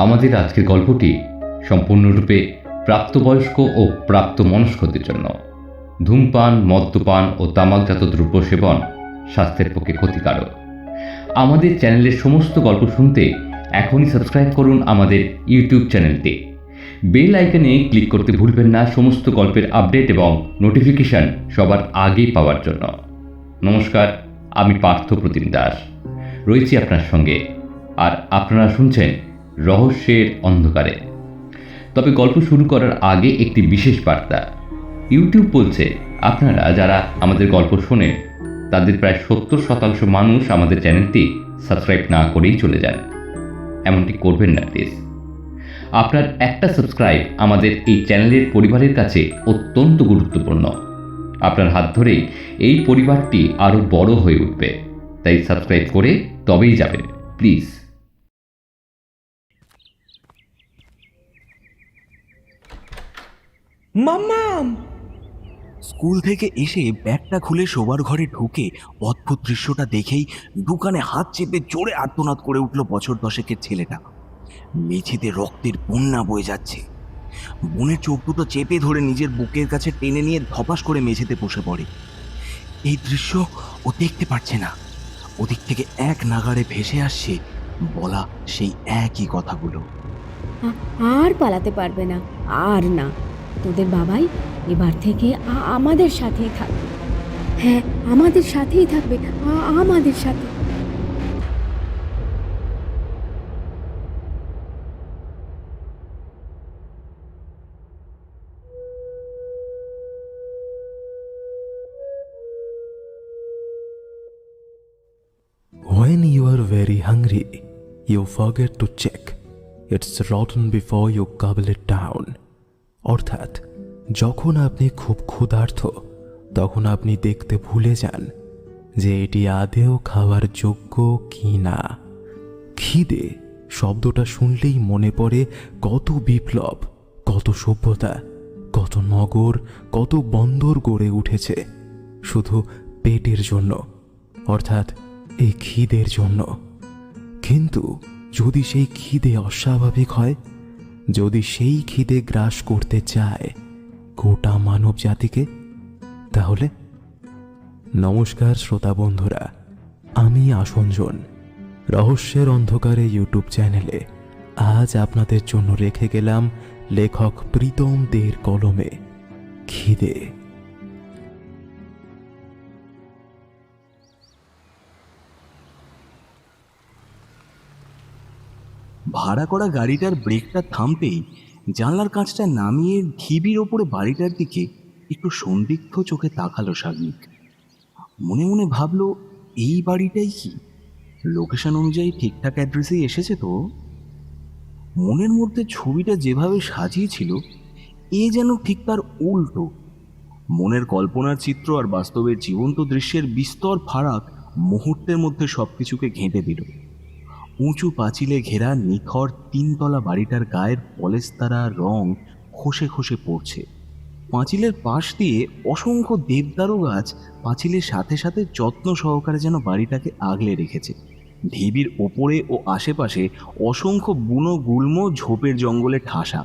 আমাদের আজকের গল্পটি সম্পূর্ণরূপে প্রাপ্তবয়স্ক ও প্রাপ্তমনস্কদের জন্য। ধূমপান, মদ্যপান ও তামাকজাত দ্রব্য সেবন স্বাস্থ্যের পক্ষে ক্ষতিকারক। আমাদের চ্যানেলের সমস্ত গল্প শুনতে এখনই সাবস্ক্রাইব করুন আমাদের ইউটিউব চ্যানেলটি। বেল আইকনে ক্লিক করতে ভুলবেন না সমস্ত গল্পের আপডেট এবং নোটিফিকেশন সবার আগে পাওয়ার জন্য। নমস্কার, আমি পার্থ প্রতিম দাস রয়েছি আপনার সঙ্গে, আর আপনারা শুনছেন রহস্যের অন্ধকারে। তবে গল্প শুরু করার আগে একটি বিশেষ বার্তা। ইউটিউব বলছে আপনারা যারা আমাদের গল্প শোনেন তাদের প্রায় 70% মানুষ আমাদের চ্যানেলটি সাবস্ক্রাইব না করেই চলে যান। এমনটি করবেন না প্লিজ। আপনার একটা সাবস্ক্রাইব আমাদের এই চ্যানেলের পরিবারের কাছে অত্যন্ত গুরুত্বপূর্ণ। আপনার হাত ধরেই এই পরিবারটি আরও বড় হয়ে উঠবে, তাই সাবস্ক্রাইব করে তবেই যাবেন প্লিজ। মাম্মাম! স্কুল থেকে এসে ব্যাগটা খুলে শোবার ঘরে ঢুকে অদ্ভুত দৃশ্যটা দেখেই দোকানে হাত চেপে জোরে আর্তনাদ করে উঠল বছর দশেকের ছেলেটা। মেঝেতে রক্তের বন্যা বয়ে যাচ্ছে। বোনের চোখ দুটো চেপে ধরে নিজের বুকের কাছে টেনে নিয়ে ধপাস করে মেঝেতে বসে পড়ে। এই দৃশ্য ও দেখতে পারছে না। ওদিক থেকে এক নাগাড়ে ভেসে আসছে বলা সেই একই কথাগুলো। আর পালাতে পারবে না, আর না। তোদের বাবাই এবার থেকে আমাদের সাথেই থাকবে। হ্যাঁ, আমাদের সাথেই থাকবে, আমাদের সাথে। When you are very hungry, you forget to check. It's rotten before you gobble it down. অর্থাৎ যখন আপনি খুব ক্ষুধার্ত তখন আপনি দেখতে ভুলে যান যে এটি আদেও খাওয়ার যোগ্য কি না। খিদে শব্দটা শুনলেই মনে পড়ে কত বিপ্লব, কত সভ্যতা, কত নগর, কত বন্দর গড়ে উঠেছে শুধু পেটের জন্য, অর্থাৎ এই খিদের জন্য। কিন্তু যদি সেই খিদে অস্বাভাবিক হয়, যদি সেই খিদে গ্রাস করতে চায় গোটা মানব জাতিকে, তাহলে? নমস্কার শ্রোতা বন্ধুরা, আমি আসঞ্জন। রহস্যের অন্ধকারে ইউটিউব চ্যানেলে আজ আপনাদের জন্য রেখে গেলাম লেখক প্রীতম দের কলমে খিদে। ভাড়া করা গাড়িটার ব্রেকটা থামতেই জানলার কাঁচটা নামিয়ে ঢিবির ওপরে বাড়িটার দিকে একটু সন্দিগ্ধ চোখে তাকালো সাগ্নিক। মনে মনে ভাবলো, এই বাড়িটাই কি? লোকেশন অনুযায়ী ঠিকঠাক অ্যাড্রেসেই এসেছে তো। মনের মধ্যে ছবিটা যেভাবে সাজিয়েছিল এ যেন ঠিক তার উল্টো। মনের কল্পনার চিত্র আর বাস্তবের জীবন্ত দৃশ্যের বিস্তর ফারাক মুহূর্তের মধ্যে সবকিছুকে ঘেঁটে দিল। উঁচু পাঁচিলে ঘেরা নিথর তিনতলা বাড়িটার গায়ের পলেস্তারা রং খসে খসে পড়ছে। পাঁচিলের পাশ দিয়ে অসংখ্য দেবদারু গাছ পাঁচিলের সাথে সাথে যত্ন সহকারে যেন বাড়িটাকে আগলে রেখেছে। ঢিবির ওপরে ও আশেপাশে অসংখ্য বুনো গুল্ম ঝোপের জঙ্গলে ঠাসা।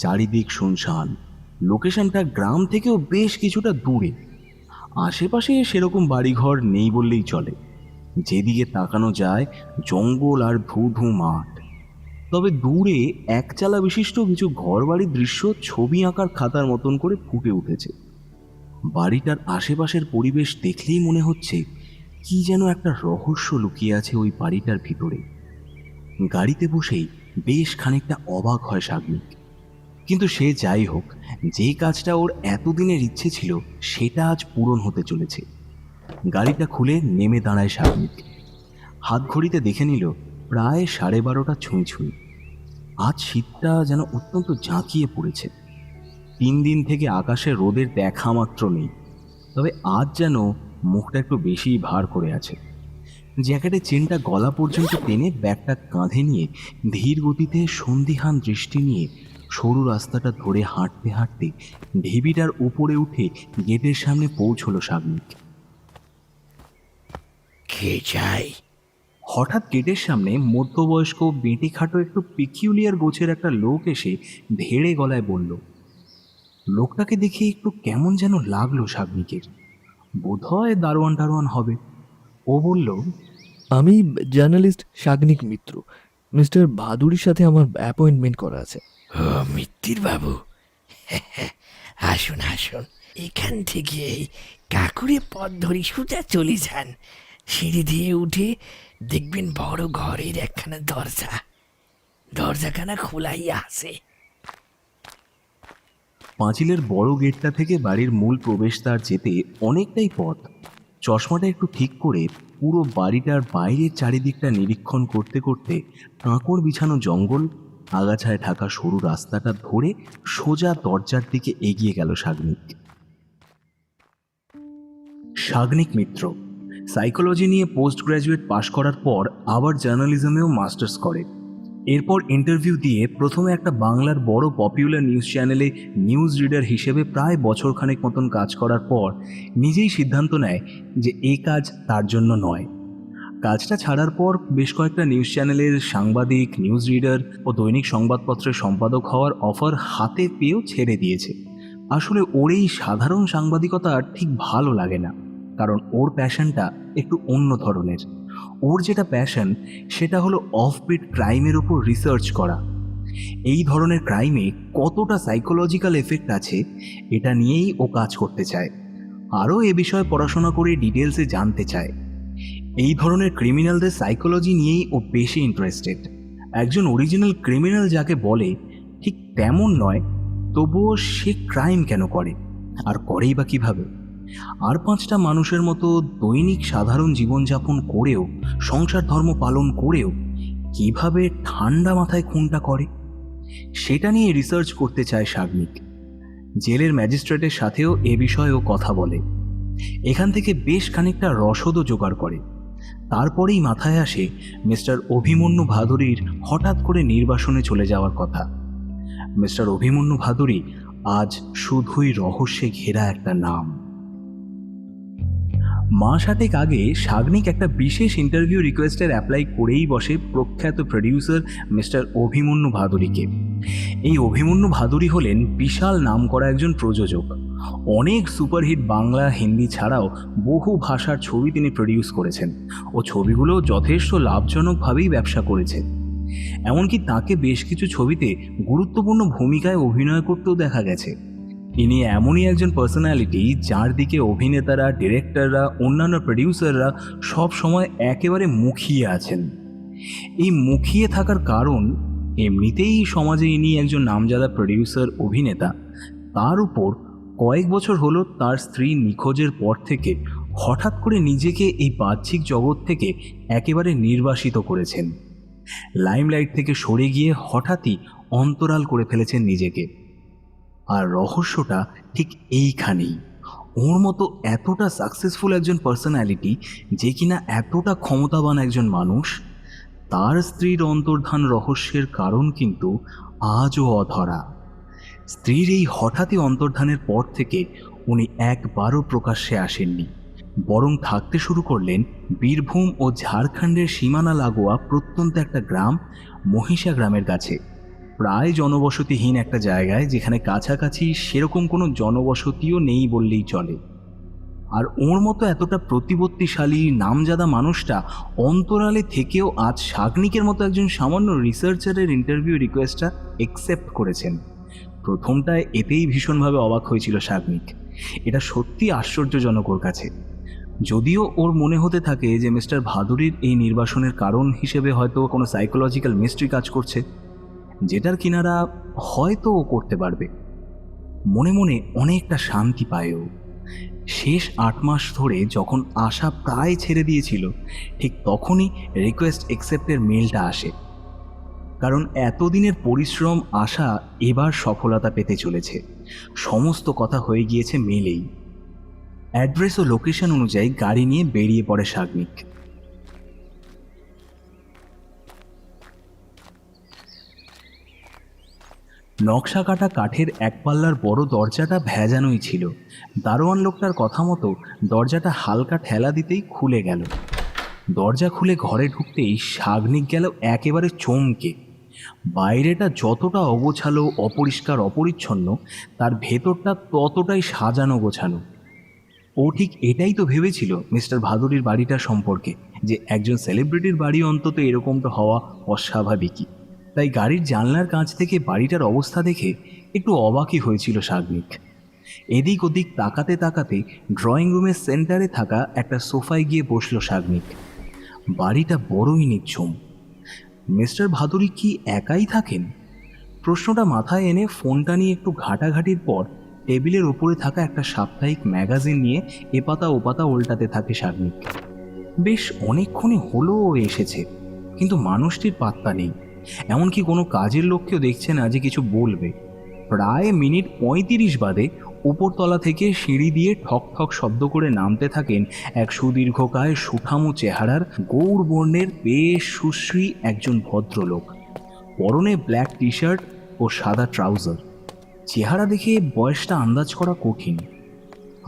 চারিদিক শুনশান। লোকেশনটা গ্রাম থেকেও বেশ কিছুটা দূরে। আশেপাশে সেরকম বাড়িঘর নেই বললেই চলে। যেদিকে তাকানো যায় জঙ্গল আর ধু ধু মাঠ। তবে দূরে একচালা বিশিষ্ট কিছু ঘরবাড়ির দৃশ্য ছবি আঁকার খাতার মতন করে ফুটে উঠেছে। বাড়িটার আশেপাশের পরিবেশ দেখলেই মনে হচ্ছে কি যেন একটা রহস্য লুকিয়ে আছে ওই বাড়িটার ভিতরে। গাড়িতে বসেই বেশ খানিকটা অবাক হয় সাগ্নিক। কিন্তু সে যাই হোক, যে কাজটা ওর এতদিনের ইচ্ছে ছিল সেটা আজ পূরণ হতে চলেছে। গাড়িটা খুলে নেমে দাঁড়ায় সাগ্নিক। হাত ঘড়িতে দেখে নিল প্রায় 12:30 ছুঁই ছুঁই। আজ শীতটা যেন অত্যন্ত জাঁকিয়ে পড়েছে। 3 দিন থেকে আকাশে রোদের দেখা মাত্র নেই। তবে আজ যেন মুখটা একটু বেশি ভার করে আছে। জ্যাকেটের চেনটা গলা পর্যন্ত টেনে ব্যাগটা কাঁধে নিয়ে ধীর গতিতে সন্দিহান দৃষ্টি নিয়ে সরু রাস্তাটা ধরে হাঁটতে হাঁটতে ঢিবিটার উপরে উঠে গেটের সামনে পৌঁছলো সাগ্নিক। কে চাই? হঠাৎ গেটের সামনে মধ্যবয়স্ক বেঁটে খাটো একটু পিকিউলিয়ার গোছের একটা লোক এসে ধেড়ে গলায় বলল। লোকটাকে দেখে একটু কেমন যেন লাগলো শাগনিকের। বোধহয় দারোয়ান টারোয়ান হবে। ও বলল, আমি জার্নালিস্ট শাগনিক মিত্র। মিস্টার ভাদুড়ির সাথে আমার অ্যাপয়েন্টমেন্ট করা আছে। ও মিত্তির বাবু, আসুন আসুন, এখান থেকে এই কাকুরে পথ ধরে সোজা চলে যান। সিঁড়ি দিয়ে উঠে দেখবেন বড় ঘরের একখানা দরজা, দরজাখানা খোলাই আছে। পাঁচিলের বড় গেটটা থেকে বাড়ির মূল প্রবেশদ্বার যেতে অনেকটাই পথ। চশমাটা একটু ঠিক করে পুরো বাড়িটার বাইরের চারিদিকটা নিরীক্ষণ করতে করতে কাঁকড় বিছানো জঙ্গল, আগাছায় ঢাকা সরু রাস্তাটা ধরে সোজা দরজার দিকে এগিয়ে গেল শাগনিক। শাগনিক মিত্র সাইকোলজি নিয়ে পোস্ট গ্র্যাজুয়েট পাশ করার পর আবার জার্নালিজমেও মাস্টার্স করে। এরপর ইন্টারভিউ দিয়ে প্রথমে একটা বাংলার বড় পপুলার নিউজ চ্যানেলে নিউজ রিডার হিসেবে প্রায় বছরখানেক মতন কাজ করার পর নিজেই সিদ্ধান্ত নেয় যে এই কাজ তার জন্য নয়। কাজটা ছাড়ার পর বেশ কয়েকটা নিউজ চ্যানেলের সাংবাদিক, নিউজ রিডার ও দৈনিক সংবাদপত্রের সম্পাদক হওয়ার অফার হাতে পেয়েও ছেড়ে দিয়েছে। আসলে ওর এই সাধারণ সাংবাদিকতা ঠিক ভালো লাগে না, কারণ ওর প্যাশনটা একটু অন্য ধরনের। ওর যেটা প্যাশন সেটা হলো অফবিট ক্রাইমের উপর রিসার্চ করা। এই ধরনের ক্রাইমে কতটা সাইকোলজিক্যাল এফেক্ট আছে এটা নিয়েই ও কাজ করতে চায়। আরও এ বিষয়ে পড়াশোনা করে ডিটেলসে জানতে চায়। এই ধরনের ক্রিমিনালদের সাইকোলজি নিয়েই ও বেশি ইন্টারেস্টেড। একজন অরিজিনাল ক্রিমিনাল যাকে বলে ঠিক তেমন নয়, তবুও সে ক্রাইম কেন করে, আর করেই বা কীভাবে? আর 5টা মানুষের মতো দৈনিক সাধারণ জীবনযাপন করেও, সংসার ধর্ম পালন করেও কিভাবে ঠান্ডা মাথায় খুনটা করে, সেটা নিয়ে রিসার্চ করতে চায় শাগনিক। জেলের ম্যাজিস্ট্রেটের সাথেও এ বিষয়েও কথা বলে। এখান থেকে বেশ খানিকটা রসদও জোগাড় করে। তারপরেই মাথায় আসে মিস্টার অভিমন্যু ভাদুড়ির হঠাৎ করে নির্বাসনে চলে যাওয়ার কথা। মিস্টার অভিমন্যু ভাদুড়ি আজ শুধুই রহস্যে ঘেরা একটা নাম। মাস 8 আগে শাগনিক একটা বিশেষ ইন্টারভিউ রিকোয়েস্টের অ্যাপ্লাই করেই বসে প্রখ্যাত প্রডিউসার মিস্টার অভিমন্যু ভাদুড়িকে। এই অভিমন্যু ভাদুড়ি হলেন বিশাল নামকরা একজন প্রযোজক। অনেক সুপারহিট বাংলা, হিন্দি ছাড়াও বহু ভাষার ছবি তিনি প্রডিউস করেছেন ও ছবিগুলো যথেষ্ট লাভজনকভাবেই ব্যবসা করেছে। এমনকি তাকে বেশ কিছু ছবিতে গুরুত্বপূর্ণ ভূমিকায় অভিনয় করতেও দেখা গেছে। ইনি এমনই একজন পার্সোনালিটি যার দিকে অভিনেতারা, ডিরেক্টররা, অন্যান্য প্রডিউসাররা সব সময় একেবারে মুখিয়ে আছেন। এই মুখিয়ে থাকার কারণ এমনিতেই সমাজে ইনি একজন নামজাদা প্রডিউসার, অভিনেতা। তার উপর কয়েক বছর হলো তার স্ত্রী নিখোঁজের পর থেকে হঠাৎ করে নিজেকে এই বাহ্যিক জগৎ থেকে একেবারে নির্বাসিত করেছেন। লাইমলাইট থেকে সরে গিয়ে হঠাৎই অন্তরাল করে ফেলেছেন নিজেকে। আর রহস্যটা ঠিক এইখানেই। ওর মতো এতটা সাকসেসফুল একজন পার্সোনালিটি, যে কিনা এতটা ক্ষমতাবান একজন মানুষ, তার স্ত্রীর অন্তর্ধান রহস্যের কারণ কিন্তু আজও অধরা। স্ত্রীর এই হঠাৎই অন্তর্ধানের পর থেকে উনি একবারও প্রকাশ্যে আসেননি, বরং থাকতে শুরু করলেন বীরভূম ও ঝাড়খণ্ডের সীমানা লাগোয়া প্রত্যন্ত একটা গ্রাম, মহিষা গ্রামের কাছে। প্রায় জনবসতিহীন একটা জায়গায়, যেখানে কাছাকাছি সেরকম কোনো জনবসতিও নেই বললেই চলে। আর ওর মতো এতটা প্রতিপত্তিশালী নামজাদা মানুষটা অন্তরালে থেকেও আজ শাগনিকের মতো একজন সামান্য রিসার্চারের ইন্টারভিউ রিকোয়েস্টটা অ্যাকসেপ্ট করেছেন। প্রথমটায় এতেই ভীষণভাবে অবাক হয়েছিল শাগনিক। এটা সত্যি আশ্চর্যজনক ওর কাছে। যদিও ওর মনে হতে থাকে যে মিস্টার ভাদুড়ির এই নির্বাসনের কারণ হিসেবে হয়তো কোনো সাইকোলজিক্যাল মিস্ট্রি কাজ করছে, যেটার কিনারা হয়তো ও করতে পারবে। মনে মনে অনেকটা শান্তি পায় ও। শেষ 8 মাস ধরে যখন আশা প্রায় ছেড়ে দিয়েছিল, ঠিক তখনই রিকোয়েস্ট অ্যাকসেপ্টের মেলটা আসে। কারণ এতদিনের পরিশ্রম, আশা এবার সফলতা পেতে চলেছে। সমস্ত কথা হয়ে গিয়েছে মেলেই। অ্যাড্রেস ও লোকেশন অনুযায়ী গাড়ি নিয়ে বেরিয়ে পড়ে শাগনিক। নকশা কাটা কাঠের এক পাল্লার বড় দরজাটা ভেজানোই ছিল। দারোয়ান লোকটার কথা মতো দরজাটা হালকা ঠেলা দিতেই খুলে গেল। দরজা খুলে ঘরে ঢুকতেই শাগনিক গেল একেবারে চমকে। বাইরেটা যতটা অগোছালো, অপরিষ্কার, অপরিচ্ছন্ন, তার ভেতরটা ততটাই সাজানো গোছানো। ও ঠিক এটাই তো ভেবেছিল মিস্টার ভাদুড়ির বাড়িটা সম্পর্কে, যে একজন সেলিব্রিটির বাড়ি অন্তত এরকমটা হওয়া অস্বাভাবিকই। তাই গাড়ির জানলার কাছ থেকে বাড়িটার অবস্থা দেখে একটু অবাকই হয়েছিল শাগনিক। এদিক ওদিক তাকাতে তাকাতে ড্রয়িং রুমের সেন্টারে থাকা একটা সোফায় গিয়ে বসল শাগনিক। বাড়িটা বড়ই নিঝুম। মিস্টার ভাদুড়ি কি একাই থাকেন? প্রশ্নটা মাথায় এনে ফোনটা নিয়ে একটু ঘাটাঘাটির পর টেবিলের ওপরে থাকা একটা সাপ্তাহিক ম্যাগাজিন নিয়ে এপাতা ওপাতা উল্টাতে থাকে শাগনিক। বেশ অনেকক্ষণই হলো ও এসেছে, কিন্তু মানুষটির পাত্তা নেই। এমনকি কোনো কাজের লোককেও দেখছে না যে কিছু বলবে। প্রায় মিনিট 35 বাদে উপরতলা থেকে সিঁড়ি দিয়ে ঠক ঠক শব্দ করে নামতে থাকেন এক সুদীর্ঘকায় সুঠামো চেহারার গৌর বর্ণের বেশ সুশ্রী একজন ভদ্রলোক। পরনে ব্ল্যাক টি শার্ট ও সাদা ট্রাউজার। চেহারা দেখে বয়সটা আন্দাজ করা কঠিন।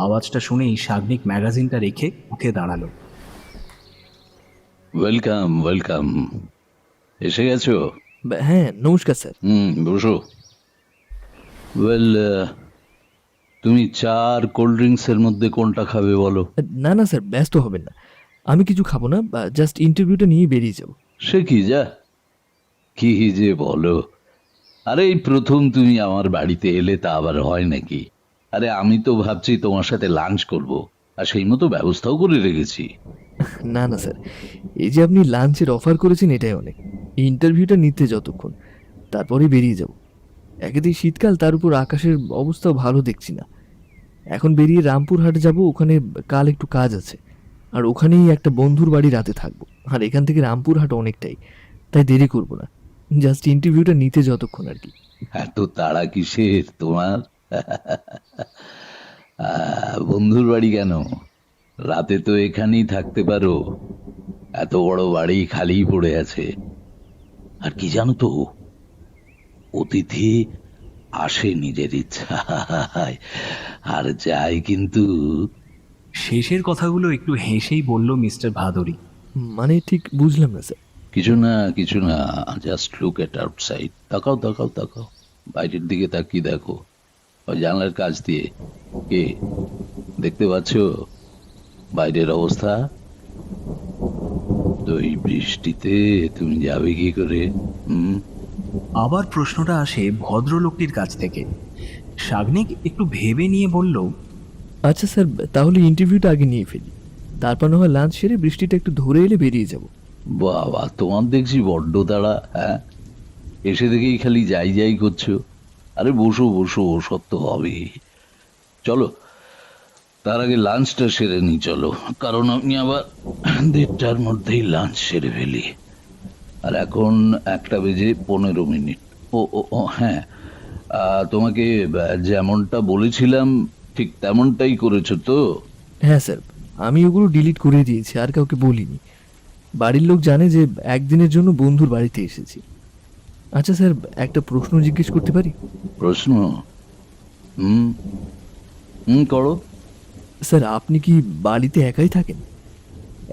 আওয়াজটা শুনেই শাগনিক ম্যাগাজিনটা রেখে উঠে দাঁড়ালো। ওয়েলকাম ওয়েলকাম, এসে গেছো? হ্যাঁ, নমস্কার স্যার। বসো। ওয়েল, তুমি চা আর কোল্ড ড্রিঙ্কসের মধ্যে কোনটা খাবে বলো? না না স্যার, ব্যস্ত হবেন না, আমি কিছু খাবো না, জাস্ট ইন্টারভিউটা নিয়ে বেরিয়ে যাব। সে কি যা, কি যে বলো। আরে এই প্রথম তুমি আমার বাড়িতে এলে, তা আবার হয় নাকি? আরে আমি তো ভাবছি তোমার সাথে লাঞ্চ করব, আর সেই মতো ব্যবস্থাও করে রেখেছি। না না স্যার, এই যে আপনি লাঞ্চের অফার করেছেন এটাই অনেক। ইন্টারভিউটা নিতে যতক্ষণ, তারপরে বেরিয়ে যাব। একেতেই শীতকাল, তার উপর আকাশের অবস্থাও ভালো দেখছি না। এখন বেরিয়ে রামপুরহাট যাব, ওখানে কাল একটু কাজ আছে, আর ওখানেই একটা বন্ধুর বাড়ি রাতে থাকবো। আর এখান থেকে রামপুরহাট অনেকটাই, তাই দেরি করব না, জাস্ট ইন্টারভিউটা নিতে যতক্ষণ আর কি। এত তাড়া কিসের তোমার? বন্ধুর বাড়ি কেন? রাতে তো এখানেই থাকতে পারো, এত বড় বাড়ি খালি পড়ে আছে। আর কি জানো তো, অতিথি আসে নিজের ইচ্ছায় আর যায় কিন্তু। শেষের কথাগুলো একটু হেসেই বলল মিস্টার ভাদুড়ি। মানে ঠিক বুঝলাম না স্যার। কিছু না, জাস্ট লুক এট আউটসাইড। তাকাও তাকাও তাকাও, বাইরের দিকে তাকিয়ে দেখো, ওই জানলার কাছ দিয়ে। কে দেখতে পাচ্ছ বাইরের অবস্থা? তো এই বৃষ্টিতে তুমি যাবে কি করে? আবার প্রশ্নটা আসে ভদ্রলোকটির কাছ থেকে। শাগনিক একটু ভেবে নিয়ে বলল, আচ্ছা স্যার, তাহলে ইন্টারভিউটা আগে নিয়ে ফেলি, তারপর না হয় লাঞ্চ সেরে বৃষ্টিটা একটু ধরে এলে বেরিয়ে যাব। বাবা, তোমার দেখছি বড্ড তাড়া। হ্যাঁ, এসে দেখেই খালি যাই যাই করছো। আরে বসো বসো, সব তো হবে। চলো, তার আগে লাঞ্চটা সেরে নি চলো, কারণ আমি আবার 1:30টার মধ্যেই লাঞ্চ সেরে ফেলি। আর এখন 1:15 ও ও ও হ্যাঁ, তোমাকে যেমনটা বলেছিলাম ঠিক তেমনটাই করেছো তো? হ্যাঁ স্যার, আমি ওগুলো ডিলিট করে দিয়েছি, আর কাউকে বলিনি। বাড়ির লোক জানে যে একদিনের জন্য বন্ধুর বাড়িতে এসেছি। আচ্ছা স্যার, একটা প্রশ্ন জিজ্ঞেস করতে পারি? প্রশ্ন? করো। স্যার, আপনি কি বাড়িতে একাই থাকেন?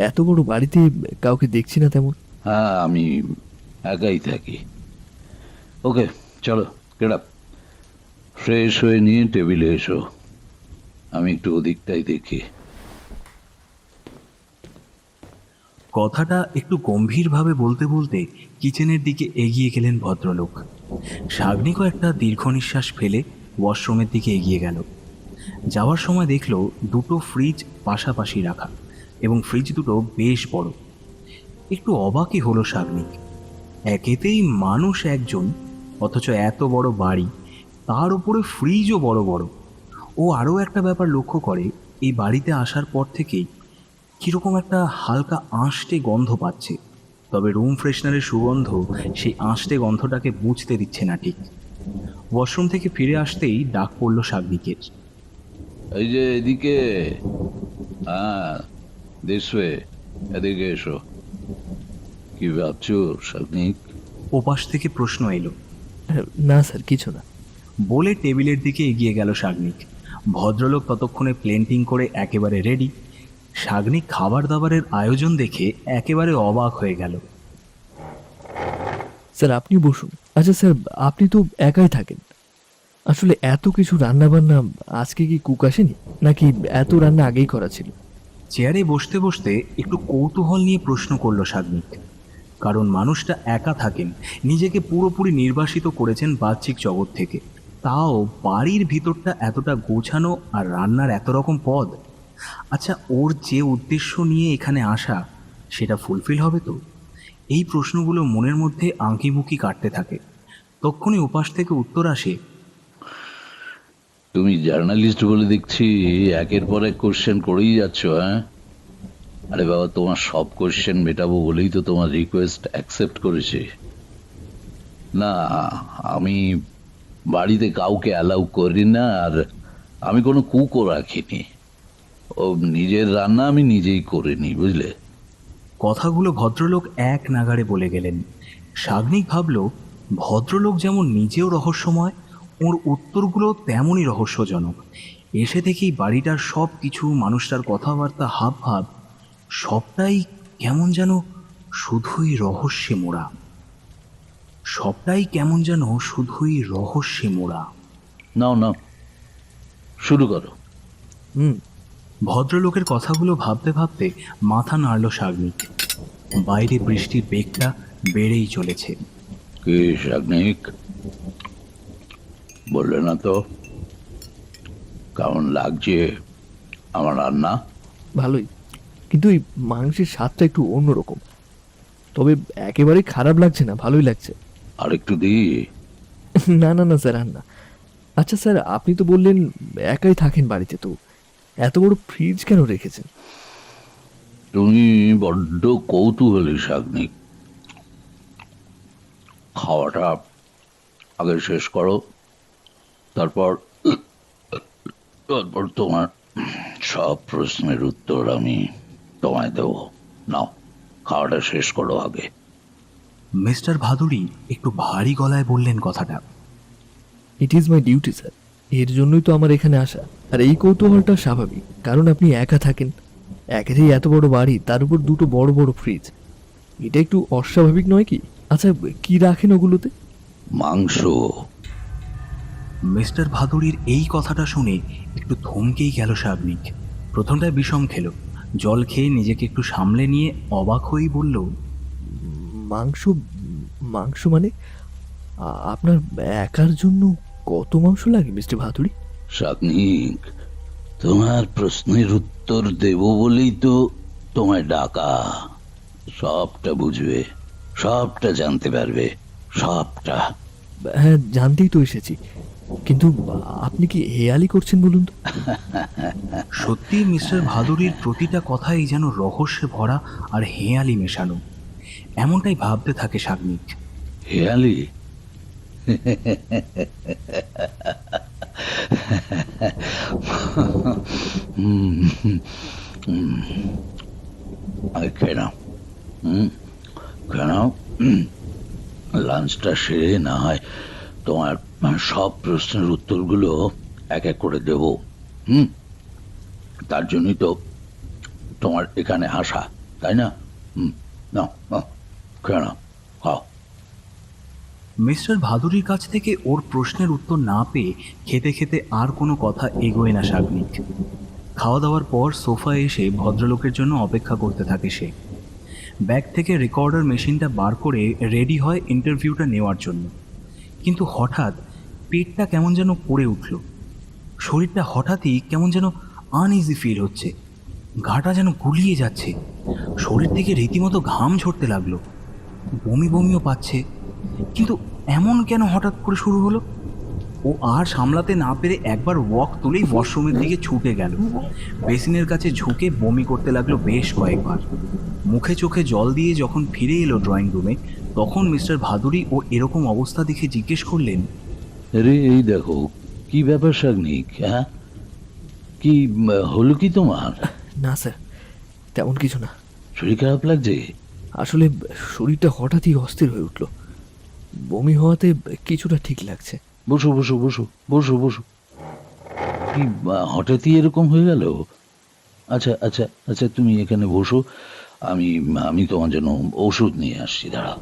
এত বড় বাড়িতে কাউকে দেখছি না তেমন। হ্যাঁ, আমি একাই থাকি। ওকে, চলো গেট আপ, ফ্রেশ হয়ে নিয়ে টেবিলে এসো, আমি একটু ওদিকটাই দেখি। কথাটা একটু গম্ভীরভাবে বলতে বলতে কিচেনের দিকে এগিয়ে গেলেন ভদ্রলোক। শাগনিকও একটা দীর্ঘ নিঃশ্বাস ফেলে ওয়াশরুমের দিকে এগিয়ে গেল। যাওয়ার সময় দেখল দুটো ফ্রিজ পাশাপাশি রাখা, এবং ফ্রিজ দুটো বেশ বড়। একটু অবাকই হলো শাগনিক। একেতেই মানুষ একজন, অথচ এত বড় বাড়ি, তার উপরে ফ্রিজও বড় বড়। ও আরও একটা ব্যাপার লক্ষ্য করে, এই বাড়িতে আসার পর থেকেই কীরকম একটা হালকা আঁশটে গন্ধ পাচ্ছে, তবে রুম ফ্রেশনারের সুগন্ধ সেই আঁশটে গন্ধটাকে বুঝতে দিচ্ছে না ঠিক। ওয়াশরুম থেকে ফিরে আসতেই ডাক পড়ল শাগনিকের। এই যে এদিকে, হ্যাঁ দিস ওয়ে, এদিকে এসো। কি ভাবছো শাগনিক? ওপাশ থেকে প্রশ্ন এলো। না স্যার, কিছু না বলে টেবিলের দিকে এগিয়ে গেল শাগনিক। ভদ্রলোক ততক্ষণে প্লেন্টিং করে একেবারে রেডি। শাগনিক খাবার দাবারের আয়োজন দেখে একেবারে অবাক হয়ে গেল। স্যার আপনি বসুন। আচ্ছা স্যার, আপনি তো একাই থাকেন, আসলে এত কিছু রান্না বান্না আজকে কি কুক আসেনি, নাকি এত রান্না আগেই করা ছিল? চেয়ারে বসতে বসতে একটু কৌতূহল নিয়ে প্রশ্ন করলো শাগনিক। কারণ মানুষটা একা থাকেন, নিজেকে পুরোপুরি নির্বাসিত করেছেন বাহ্যিক জগৎ থেকে, তাও বাড়ির ভিতরটা এতটা গোছানো আর রান্নার এত রকম পদ। আচ্ছা, ওর যে উদ্দেশ্য নিয়ে এখানে আসা সেটা ফুলফিল হবে তো? এই প্রশ্নগুলো মনের মধ্যে আঁকিবুকি কাটতে থাকে। তক্ষুনি উপাস থেকে উত্তর আসে, তুমি জার্নালিস্ট বলে দেখছি একের পর এক কোশ্চেন করেই যাচ্ছ, হ্যাঁ? আরে বাবা, তোমার সব কোশ্চেন মেটাবো বলেই তো তোমার রিকোয়েস্ট অ্যাকসেপ্ট করেছি। না, আমি বাড়িতে কাউকে অ্যালাউ করি না, আর আমি কোনো কুকও রাখিনি। ও নিজের রান্না আমি নিজেই করে নিই, বুঝলে? কথাগুলো ভদ্রলোক এক নাগাড়ে বলে গেলেন। শাগনিক ভাবল, ভদ্রলোক যেমন নিজেও রহস্যময়, ওর উত্তরগুলো তেমনই রহস্যজনক। এসে থেকেই বাড়িটার সব কিছু, মানুষটার কথাবার্তা, হাব ভাব, সবটাই কেমন যেন শুধুই রহস্যে মোড়া। সবটাই কেমন যেন শুধুই রহস্যে মোড়া। নাও নাও, শুরু করো। হুম। ভদ্রলোকের কথাগুলো ভাবতে ভাবতে মাথা নাড়ল শাগনিক। বাইরে বৃষ্টির বেগটা বেড়েই চলেছে। কি শাগনিক, বললে না তো কেমন লাগছে আমার রান্না? ভালোই, কিন্তু এই মাংসের স্বাদটা একটু অন্যরকম। তবে একেবারেই খারাপ লাগছে না, ভালোই লাগছে। আর একটু দিই? না না না স্যার, আর না। আচ্ছা স্যার, আপনি তো বললেন একাই থাকেন বাড়িতে, তো এত বড় ফ্রিজ কেন রেখেছেন? তুমি বড্ড কৌতূহলী শাগনিক। খাওয়াটা আগে শেষ করো, তারপর তারপর তোমার সব প্রশ্নের উত্তর আমি তোমায় দেবো। নাও, খাওয়াটা শেষ করো আগে। মিস্টার ভাদুড়ি একটু ভারী গলায় বললেন কথাটা। It is my duty sir, এর জন্যই তো আমার এখানে আসা। আর এই কৌতূহলটা স্বাভাবিক, কারণ আপনি একা থাকেন, একেতেই এত বড় বাড়ি, তার উপর দুটো বড় বড় ফ্রিজ, এটা একটু অস্বাভাবিক নয় কি? আচ্ছা, কি রাখেন ওগুলোতে? মাংস। মিস্টার ভাদুড়ির এই কথাটা শুনে একটু থমকেই গেল শাগনিক। প্রথমটায় বিষম খেল, জল খেয়ে নিজেকে একটু সামলে নিয়ে অবাক হয়েই বলল, মাংস? মাংস মানে আপনার একার জন্য কত মাংস লাগে মিস্টার ভাদুড়ি? শাগনিক, তোমার প্রশ্নের উত্তর দেব বলেই তো তোমায় ডাকা। সবটা বুঝবে, সবটা জানতে পারবে, সবটা। হ্যাঁ, জানতেই তো এসেছি, কিন্তু আপনি কি হেয়ালি করছেন বলুন তো? সত্যি মিস্টার ভাদুড়ির প্রতিটা কথাই যেন রহস্যে ভরা আর হেঁয়ালি মেশানো। এমনটাই ভাবতে থাকে শাগনিক। হেয়ালি? খেয়ে নাও, খেয়ে নাও। লাঞ্চটা সেরে না হয় তোমার সব প্রশ্নের উত্তরগুলো এক এক করে দেব। তার জন্যই তো তোমার এখানে আসা, তাই না? নাও নাও, খেয়ে নাও, খাও। মিস্টার ভাদুড়ির কাছ থেকে ওর প্রশ্নের উত্তর না পেয়ে খেতে খেতে আর কোনো কথা এগোয় না শাগনিক। খাওয়া দাওয়ার পর সোফায় এসে ভদ্রলোকের জন্য অপেক্ষা করতে থাকে সে। ব্যাগ থেকে রেকর্ডার মেশিনটা বার করে রেডি হয় ইন্টারভিউটা নেওয়ার জন্য। কিন্তু হঠাৎ পেটটা কেমন যেন পড়ে উঠল। শরীরটা হঠাৎই কেমন যেন আনইজি ফিল হচ্ছে, গাটা যেন গুলিয়ে যাচ্ছে, শরীর থেকে রীতিমতো ঘাম ঝরতে লাগলো, বমি বমিও পাচ্ছে। কিন্তু এমন কেন হঠাৎ করে শুরু হলো? ও আর সামলাতে না পেরে একবার ওয়াক তুলেই ওয়াশরুমের দিকে ছুটে গেল। বেসিনের কাছে ঝুঁকে বমি করতে লাগলো বেশ কয়েকবার। মুখে চোখে জল দিয়ে যখন ফিরে এলো ড্রয়িং রুমে, তখন মিস্টার ভাদুড়ি ও এরকম অবস্থা দেখে জিজ্ঞেস করলেন, আরে এই দেখো, কি ব্যাপার শাগনিক? হ্যাঁ, কি হলো কি তোমার? না স্যার, তেমন কিছু না। শরীর খারাপ লাগছে? আসলে শরীরটা হঠাৎই অস্থির হয়ে উঠল, বমি হওয়াতে কিছুটা ঠিক লাগছে। বসো বসো বসো বসো বসো। কি হঠাৎই এরকম হয়ে গেল? আচ্ছা আচ্ছা আচ্ছা, তুমি এখানে বসো, আমি আমি তোমার জন্য ওষুধ নিয়ে আসছি, দাঁড়াও।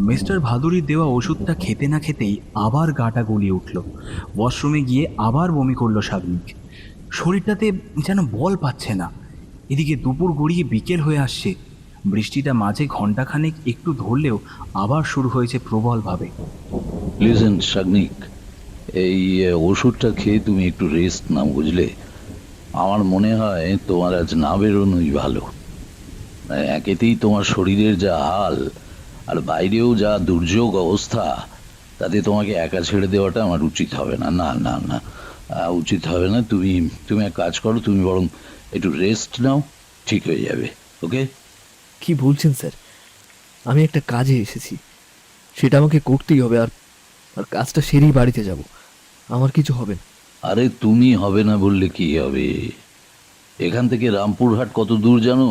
মিস্টার ভাদুরীর দেওয়া ওষুধটা খেতে না খেতেই আবার গাটা গলিয়ে উঠল। ওয়াশরুমে গিয়ে আবার বমি করলো শাগনিক। শরীরটাতে যেন বল পাচ্ছে না। এদিকে দুপুর গড়িয়ে বিকেল হয়ে আসছে। বৃষ্টিটা মাঝে ঘন্টাখানেক একটু ধরলেও আবার শুরু হয়েছে প্রবলভাবে। লিজেন শাগনিক, এই ওষুধটা খেয়ে তুমি একটু রেস্ট নাও, বুঝলে? আমার মনে হয় তোমার আজ না বেরোনোই ভালো। একেতেই তোমার শরীরের যা হাল, আর বাইরেও যা দুর্যোগ অবস্থা, তাতে তোমাকে একা ছেড়ে দেওয়াটা আমার উচিত হবে না। না না না, উচিত হবে না। তুমি তুমি এক কাজ করো, তুমি বরং একটু রেস্ট নাও, ঠিক হয়ে যাবে। ওকে? কি বলছেন স্যার? আমি একটা কাজে এসেছি, সেটা আমাকে করতেই হবে। আর আর কাজটা সেরেই বাড়িতে যাব। আমার কিছু হবে না। আরে তুমি হবে না বললে কি হবে? এখান থেকে রামপুরহাট কত দূর জানো?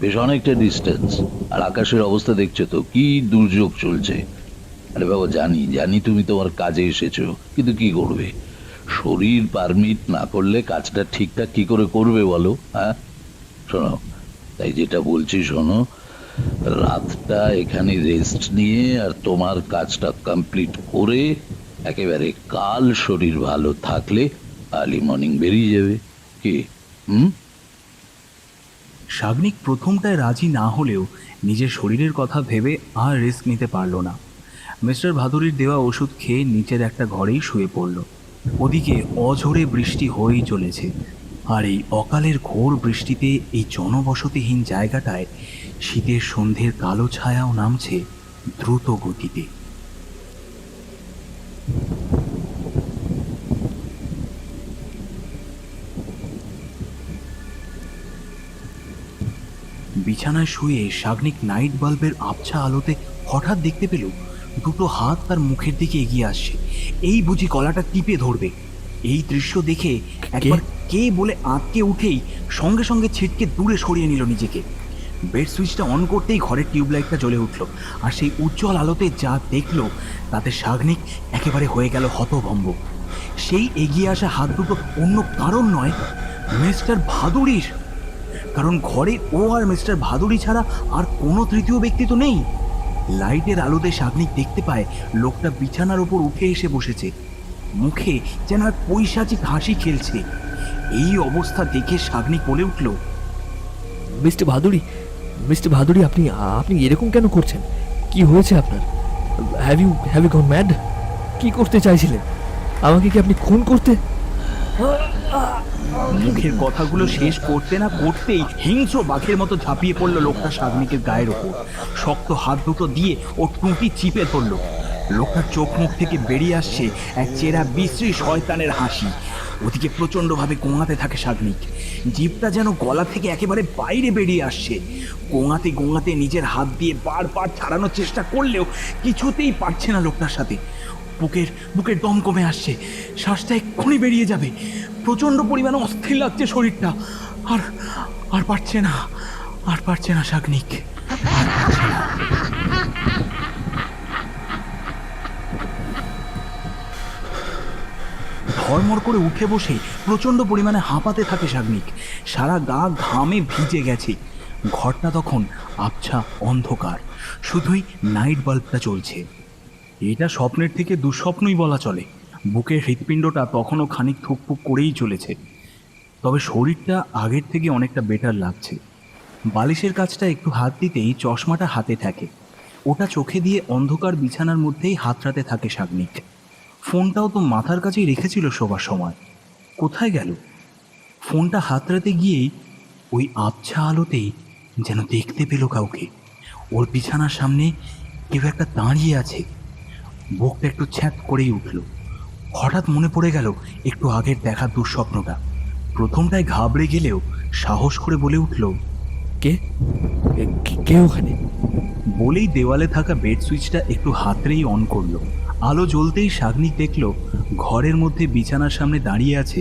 বেশ অনেকটা ডিস্টেন্স। আর আকাশের অবস্থা দেখছো তো, কি দুর্যোগ চলছে। আরে বাবা, জানি জানি তুমি তোমার কাজে এসেছো, কিন্তু কি করবে? শরীর পারমিট না করলে কাজটা ঠিকঠাক কি করে করবে বলো? হ্যাঁ, শোনো, তাই যেটা বলছি শোনো, রাতটা এখানে রেস্ট নিয়ে আর তোমার কাজটা কমপ্লিট করে একেবারে কাল শরীর ভালো থাকলে আর্লি মর্নিং বেরিয়ে যাবে। কি? শাগনিক প্রথমটায় রাজি না হলেও নিজের শরীরের কথা ভেবে আর রিস্ক নিতে পারল না। মিস্টার ভাদুরীর দেওয়া ওষুধ খেয়ে নিচের একটা ঘরেই শুয়ে পড়ল। ওদিকে অঝোরে বৃষ্টি হয়েই চলেছে। আর এই অকালের ঘোর বৃষ্টিতে এই জনবসতিহীন জায়গাটায় শীতের সন্ধ্যের কালো ছায়াও নামছে দ্রুত গতিতে। বিছানায় শুয়ে শাগনিক নাইট বাল্বের আবছা আলোতে হঠাৎ দেখতে পেল দুটো হাত তার মুখের দিকে এগিয়ে আসছে। এই বুঝি গলাটা টিপে ধরবে। এই দৃশ্য দেখে একবার কে বলে আঁতকে উঠেই সঙ্গে সঙ্গে ছিটকে দূরে সরিয়ে নিল নিজেকে। বেড সুইচটা অন করতেই ঘরের টিউবলাইটটা জ্বলে উঠল। আর সেই উজ্জ্বল আলোতে যা দেখল তাতে শাগনিক একেবারে হয়ে গেল হতভম্ব। সেই এগিয়ে আসা হাত দুটো অন্য কারণ নয়, মিস্টার ভাদুরীর। কারণ ঘরে ও আর মিস্টার ভাদুরী ছাড়া আর কোনো তৃতীয় ব্যক্তি তো নেই। লাইটের আলোতে শাগনিক দেখতে পায় লোকটা বিছানার উপর উঠে এসে বসেছে। মুখে যেন এক পৈশাচিক হাসি খেলছে। এই অবস্থা দেখে শাগনিক বলে উঠল, মিস্টার ভাদুরী, মিস্টার ভাদুরী, আপনি আপনি এরকম কেন করছেন? কি হয়েছে আপনার? Have you gone mad? কি করতে চাইছিলেন? আমাকে কি আপনি খুন করতে? মুখের কথাগুলো শেষ করতে না করতেই হিংস্র বাঘের মতো ঝাঁপিয়ে পড়ল লোকটা শাগনিকের গায়ের ওপর। শক্ত হাত দুটো দিয়ে ও টুঁটি চিপে ধরল। লোকটার চোখ মুখ থেকে বেরিয়ে আসছে এক চেরা বিশ্রী শয়তানের হাসি। ওদিকে প্রচণ্ডভাবে গোঙাতে থাকে শাগনিক। জিভটা যেন গলা থেকে একেবারে বাইরে বেরিয়ে আসছে। গোঙাতে গোঙাতে নিজের হাত দিয়ে বারবার ছাড়ানোর চেষ্টা করলেও কিছুতেই পারছে না লোকটার সাথে। বুকের দম কমে আসছে। শ্বাসটা এক্ষুনি বেরিয়ে যাবে। প্রচণ্ড পরিমাণে অস্থির লাগছে শরীরটা। আর পারছে না শাগনিক, আর পারছে না। ধর্মর করে উঠে বসে প্রচণ্ড পরিমাণে হাঁপাতে থাকে শাগনিক। সারা গা ঘামে ভিজে গেছে। ঘরটা তখন আবছা অন্ধকার, শুধুই নাইট বাল্বটা চলছে। এটা স্বপ্নের থেকে দুঃস্বপ্নই বলা চলে। বুকের হৃৎপিণ্ডটা তখনও খানিক থুকপুক করেই চলেছে। তবে শরীরটা আগের থেকে অনেকটা বেটার লাগছে। বালিশের কাছটা একটু হাত দিতেই চশমাটা হাতে থাকে। ওটা চোখে দিয়ে অন্ধকার বিছানার মধ্যেই হাতড়াতে থাকে শাগনিক। ফোনটাও তো মাথার কাছেই রেখেছিল শোবার সময়। কোথায় গেল? ফোনটা হাতড়াতে গিয়েই ওই আবছা আলোতেই যেন দেখতে পেল কাউকে। ওর বিছানার সামনে কেউ একটা দাঁড়িয়ে আছে। বুকটা একটু ছ্যাঁত করেই উঠল। হঠাৎ মনে পড়ে গেল একটু আগের দেখা দুঃস্বপ্নটা। প্রথমটায় ঘাবড়ে গেলেও সাহস করে বলে উঠল, কে কে ওখানে? বলেই দেওয়ালে থাকা বেড সুইচটা একটু হাতড়েই অন করলো। আলো জ্বলতেই শাগনিক দেখল ঘরের মধ্যে বিছানার সামনে দাঁড়িয়ে আছে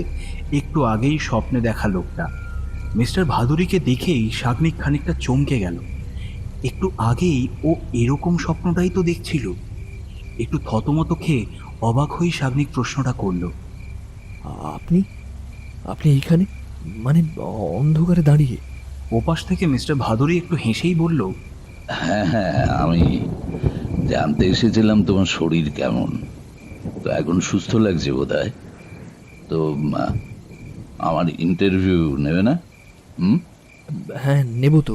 একটু আগেই স্বপ্নে দেখা লোকটা। মিস্টার ভাদুরীকে দেখেই শাগনিক খানিকটা চমকে গেল। একটু আগেই ও এরকম স্বপ্নটাই তো দেখছিল। একটু থতমত খেয়ে অবাক হয়ে শাগনিক প্রশ্নটা করল, আপনি আপনি এইখানে, মানে অন্ধকারে দাঁড়িয়ে? ওপাশ থেকে মিস্টার ভাদুরী একটু হেসেই বলল, হ্যাঁ হ্যাঁ, আমি জানতে এসেছিলাম তোমার শরীর কেমন। তো এখন সুস্থ লাগছে বোধহয়। তো আমার ইন্টারভিউ নেবে না? হুম? হ্যাঁ, নেব তো।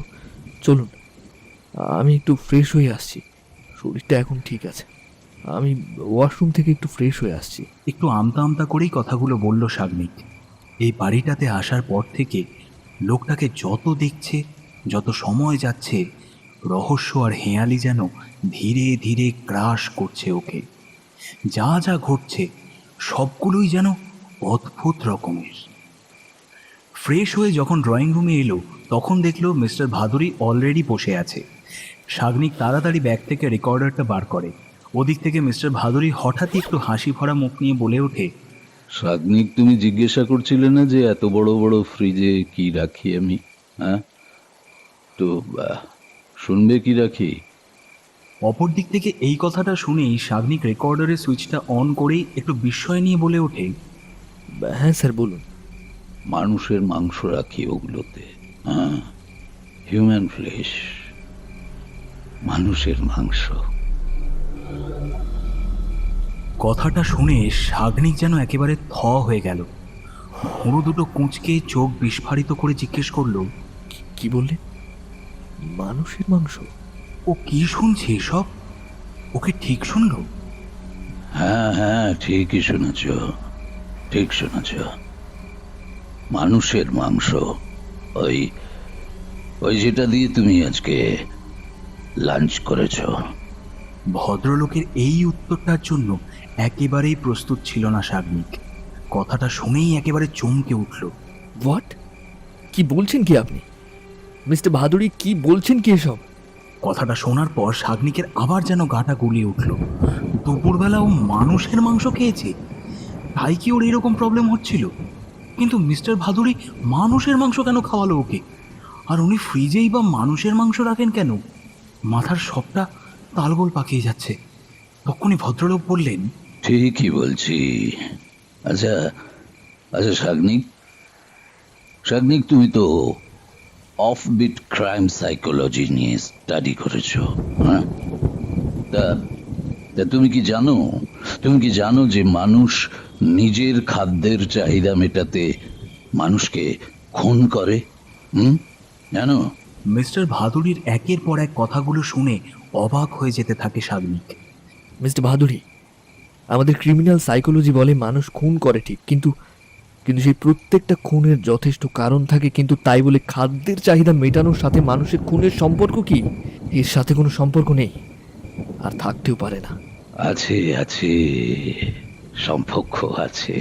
চলুন, আমি একটু ফ্রেশ হয়ে আসছি। শরীরটা এখন ঠিক আছে। আমি ওয়াশরুম থেকে একটু ফ্রেশ হয়ে আসছি। একটু আমতা আমতা করেই কথাগুলো বলল শাগনিক। এই বাড়িটাতে আসার পর থেকে লোকটাকে যত দেখছে, যত সময় যাচ্ছে, রহস্য আর হেঁয়ালি যেন ধীরে ধীরে গ্রাস করছে ওকে। যা যা ঘটছে সবগুলোই যেন অদ্ভুত রকমের। ফ্রেশ হয়ে যখন ড্রয়িং রুমে এলো তখন দেখলো মিস্টার ভাদুরী অলরেডি বসে আছে। শাগনিক তাড়াতাড়ি ব্যাগ থেকে রেকর্ডারটা বার করে। ওদিক থেকে মিস্টার ভাদুরী হঠাৎই একটু হাসি ভরা মুখ নিয়ে বলে ওঠে, শাগনিক, তুমি জিজ্ঞাসা করছিলে না যে এত বড় বড় ফ্রিজে কি রাখি আমি? হ্যাঁ, তো শুনবে কি রাখি? অপর দিক থেকে এই কথাটা শুনেই শাগনিক রেকর্ডারের সুইচটা অন করেই একটু বিস্ময় নিয়ে বলে ওঠে, হ্যাঁ স্যার, বলুন। মানুষের মাংস রাখি ওগুলোতে। হ্যাঁ, হিউম্যান ফ্লেশ, মানুষের মাংস। কথাটা শুনে শাগনিক যেন একেবারে থ হয়ে গেল। ভুরু দুটো কুঁচকে চোখ বিস্ফারিত করে জিজ্ঞেস করলো, কি বললেন? মানুষের মাংস? ও কি শুনছে এসব? ওকে ঠিক শুনলো? হ্যাঁ হ্যাঁ, ঠিকই শুনেছ, ঠিক শুনেছ। মানুষের মাংস, ওই ওই যেটা দিয়ে তুমি আজকে লাঞ্চ করেছ। ভদ্রলোকের এই উত্তরটার জন্য একেবারেই প্রস্তুত ছিল না শাগনিক। কথাটা শুনেই একেবারে চমকে উঠল। হোয়াট? কি বলছেন কি আপনি? মিস্টার ভাদুরী, কি বলছেন কি এসব? কথাটা শোনার পর শাগনিকের আবার যেন গাটা গুলিয়ে উঠল। দুপুরবেলা ও মানুষের মাংস খেয়েছে, তাই কি ওর এরকম প্রবলেম হচ্ছিল? কিন্তু মিস্টার ভাদুরী মানুষের মাংস কেন খাওয়ালো ওকে? আর উনি ফ্রিজেই বা মানুষের মাংস রাখেন কেন? মাথার সবটা তালগোল পাকিয়ে যাচ্ছে। তখনই ভদ্রলোক বললেন, ঠিকই বলছি। আচ্ছা আচ্ছা শাগনিক, শাগনিক, তুমি তো অফবিট ক্রাইম সাইকোলজি নিয়ে স্টাডি করেছো, হ্যাঁ? তা তা তুমি কি জানো, তুমি কি জানো যে মানুষ নিজের খাদ্যের চাহিদা মেটাতে মানুষকে খুন করে? জানো? মিস্টার ভাদুরীর একের পর এক কথাগুলো শুনে অবাক হয়ে যেতে থাকে শাগনিক। মিস্টার ভাদুরী, আমাদের ক্রিমিনাল সাইকোলজি বলে মানুষ খুন করে ঠিক, কিন্তু কিন্তু সেই প্রত্যেকটা খুনের যথেষ্ট কারণ থাকে। কিন্তু তাই বলে খাদ্যের চাহিদা মেটানোর সাথে মানুষের খুনের সম্পর্ক কি? এর সাথে কোনো সম্পর্ক নেই, আর থাকতেও পারে না। আছে আছে, সম্পর্ক আছে।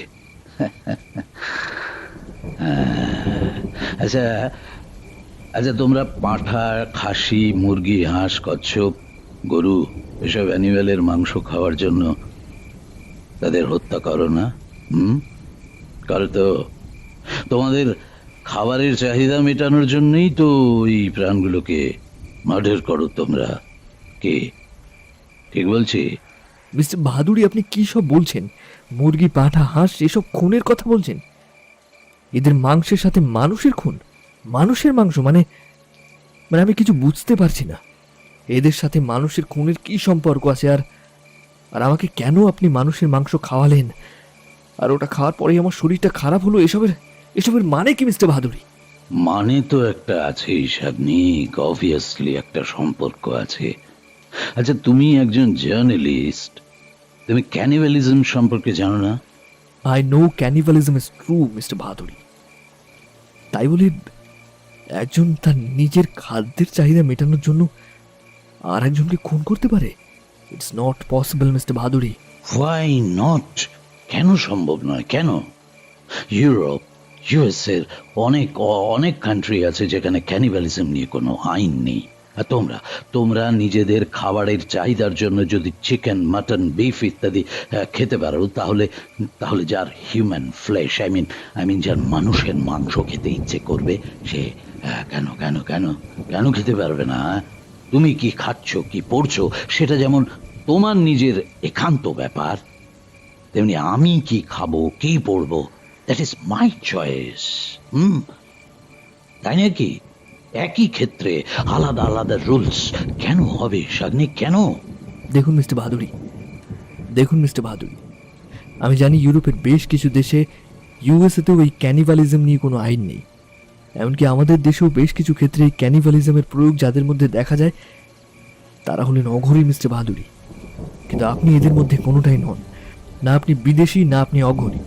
আচ্ছা আচ্ছা, তোমরা পাঁঠা, খাসি, মুরগি, হাঁস, কচ্ছপ, গরু এসব অ্যানিমেলের মাংস খাওয়ার জন্য তাদের হত্যা করো না? করো তো? তোমাদের খাবারের চাহিদা মেটানোর জন্যই তো এই প্রাণগুলোকে মার্ডার করো তোমরা। কে ঠিক বলছি? মিস্টার ভাদুরী, আপনি কি সব বলছেন? মুরগি, পাঁঠা, হাঁস এসব খুনের কথা বলছেন? এদের মাংসের সাথে মানুষের খুন? মানুষের মাংস মানে মানে আমি কিছু বুঝতে পারছি না। এদের সাথে মানুষের খুনের কি সম্পর্ক আছে? আর আর আমাকে কেন আপনি মানুষের মাংস খাওয়ালেন? আর ওটা খাওয়ার পরেই আমার শরীরটা খারাপ হলো। এসবের এসবের মানে কি মিস্টার ভাদুরী? মানে তো একটা আছে শাগনিক, অবভিয়াসলি একটা সম্পর্ক আছে। আচ্ছা, তুমি একজন জার্নালিস্ট, তুমি ক্যানিবালিজম সম্পর্কে জানো না? I know cannibalism is true Mister Bhaduri. তাই বলে একজন তার নিজের খাদ্যের চাহিদা মেটানোর জন্য আর একজনকে খুন করতে পারে? It's not possible mister Bhaduri. Why not? কেন সম্ভব নয়? কেন? ইউরোপ, ইউএস এর অনেক অনেক কান্ট্রি আছে যেখানে ক্যানিবালিজম নিয়ে কোনো আইন নেই। আর তোমরা তোমরা নিজেদের খাবারের চাহিদার জন্য যদি চিকেন, মাটন, বিফ ইত্যাদি খেতে পারো, তাহলে তাহলে যার হিউম্যান ফ্লেশ, আই মিন যার মানুষের মাংস খেতে ইচ্ছে করবে, সে কেন কেন কেন কেন খেতে পারবে না? তুমি কি খাচ্ছ, কি পড়ছো, সেটা যেমন তোমার নিজের একান্ত ব্যাপার, তেমনি আমি কি খাবো, কি পড়বো, দ্যাট ইজ মাই চয়েস। তাই নাকি? একই ক্ষেত্রে আলাদা আলাদা রুলস কেন হবে শাগনিক, কেন? দেখুন মিস্টার ভাদুড়ি, আমি জানি ইউরোপের বেশ কিছু দেশে, ইউএসএতেও এই ক্যানিভালিজম নিয়ে কোনো আইন নেই। এমনকি আমাদের দেশেও বেশ কিছু ক্ষেত্রে এই ক্যানিভালিজমের প্রয়োগ যাদের মধ্যে দেখা যায় তারা হলেন অঘরী মিস্টার ভাদুড়ি। কিন্তু আপনি এদের মধ্যে কোনোটাই নন। না আপনি বিদেশি, না আপনি অঘরী।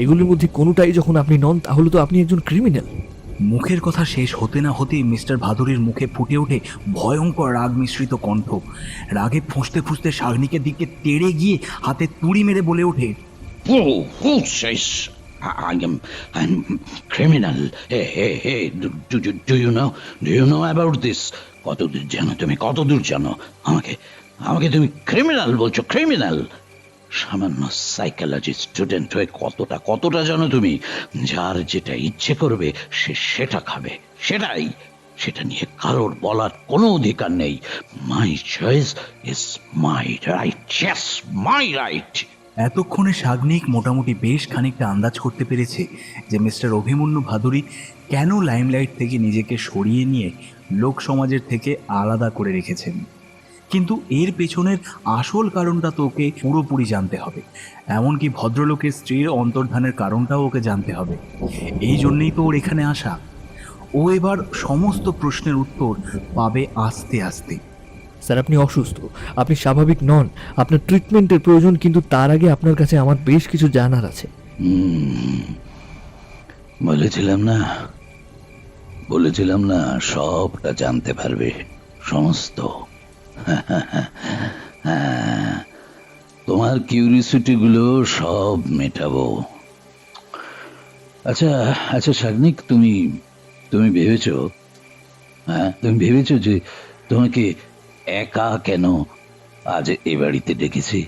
এগুলোর মধ্যে কোনোটাই যখন আপনি নন, তাহলে তো আপনি একজন ক্রিমিনাল। মুখের কথা শেষ হতে না হতেই মিস্টার ভাদুরীর মুখে ফুটে ওঠে ভয়ঙ্কর রাগ মিশ্রিত কণ্ঠ। রাগে ফুঁসতে ফুঁসতে শাগনিকের দিকে তেড়ে গিয়ে হাতে তুড়ি মেরে বলে ওঠে, Who says I'm criminal? Hey, do you know about this? কতদূর জানো তুমি, কতদূর জানো? আমাকে তুমি ক্রিমিনাল বলছো? ক্রিমিনাল? সামান্য সাইকোলজি স্টুডেন্ট হয়ে কতটা জানো তুমি? যার যেটা ইচ্ছে করবে সে সেটা খাবে, সেটা নিয়ে কারোর বলার কোনো অধিকার নেই। মাই choice is my right, yes my right. এতক্ষণে শাগনিক মোটামুটি বেশ খানিকটা আন্দাজ করতে পেরেছে যে মিস্টার অভিমন্যু ভাদুরী কেন লাইমলাইট থেকে নিজেকে সরিয়ে নিয়ে লোক সমাজের থেকে আলাদা করে রেখেছেন। কিন্তু এর পেছনের আসল কারণটা তো ওকে পুরোপুরি জানতে হবে। এমনকি ভদ্রলোকের স্ত্রীর অন্তর্ধানের কারণটাও ওকে জানতে হবে। এই জন্যেই তো ওর এখানে আসা। ও এবার সমস্ত প্রশ্নের উত্তর পাবে আস্তে আস্তে। স্যার, আপনি অসুস্থ, আপনি স্বাভাবিক নন, আপনার ট্রিটমেন্টের প্রয়োজন। কিন্তু তার আগে আপনার কাছে আমার বেশ কিছু জানার আছে। বলেছিলাম না সবটা জানতে পারবে, সমস্ত। তোমার কিউরিসিটি গুলো সব মেটাবো। আচ্ছা শাগনিক, তুমি ভেবেছো, তুমি ভেবেছো যে তোমাকে একা কেন আজ এ বাড়িতে ডেকেছি?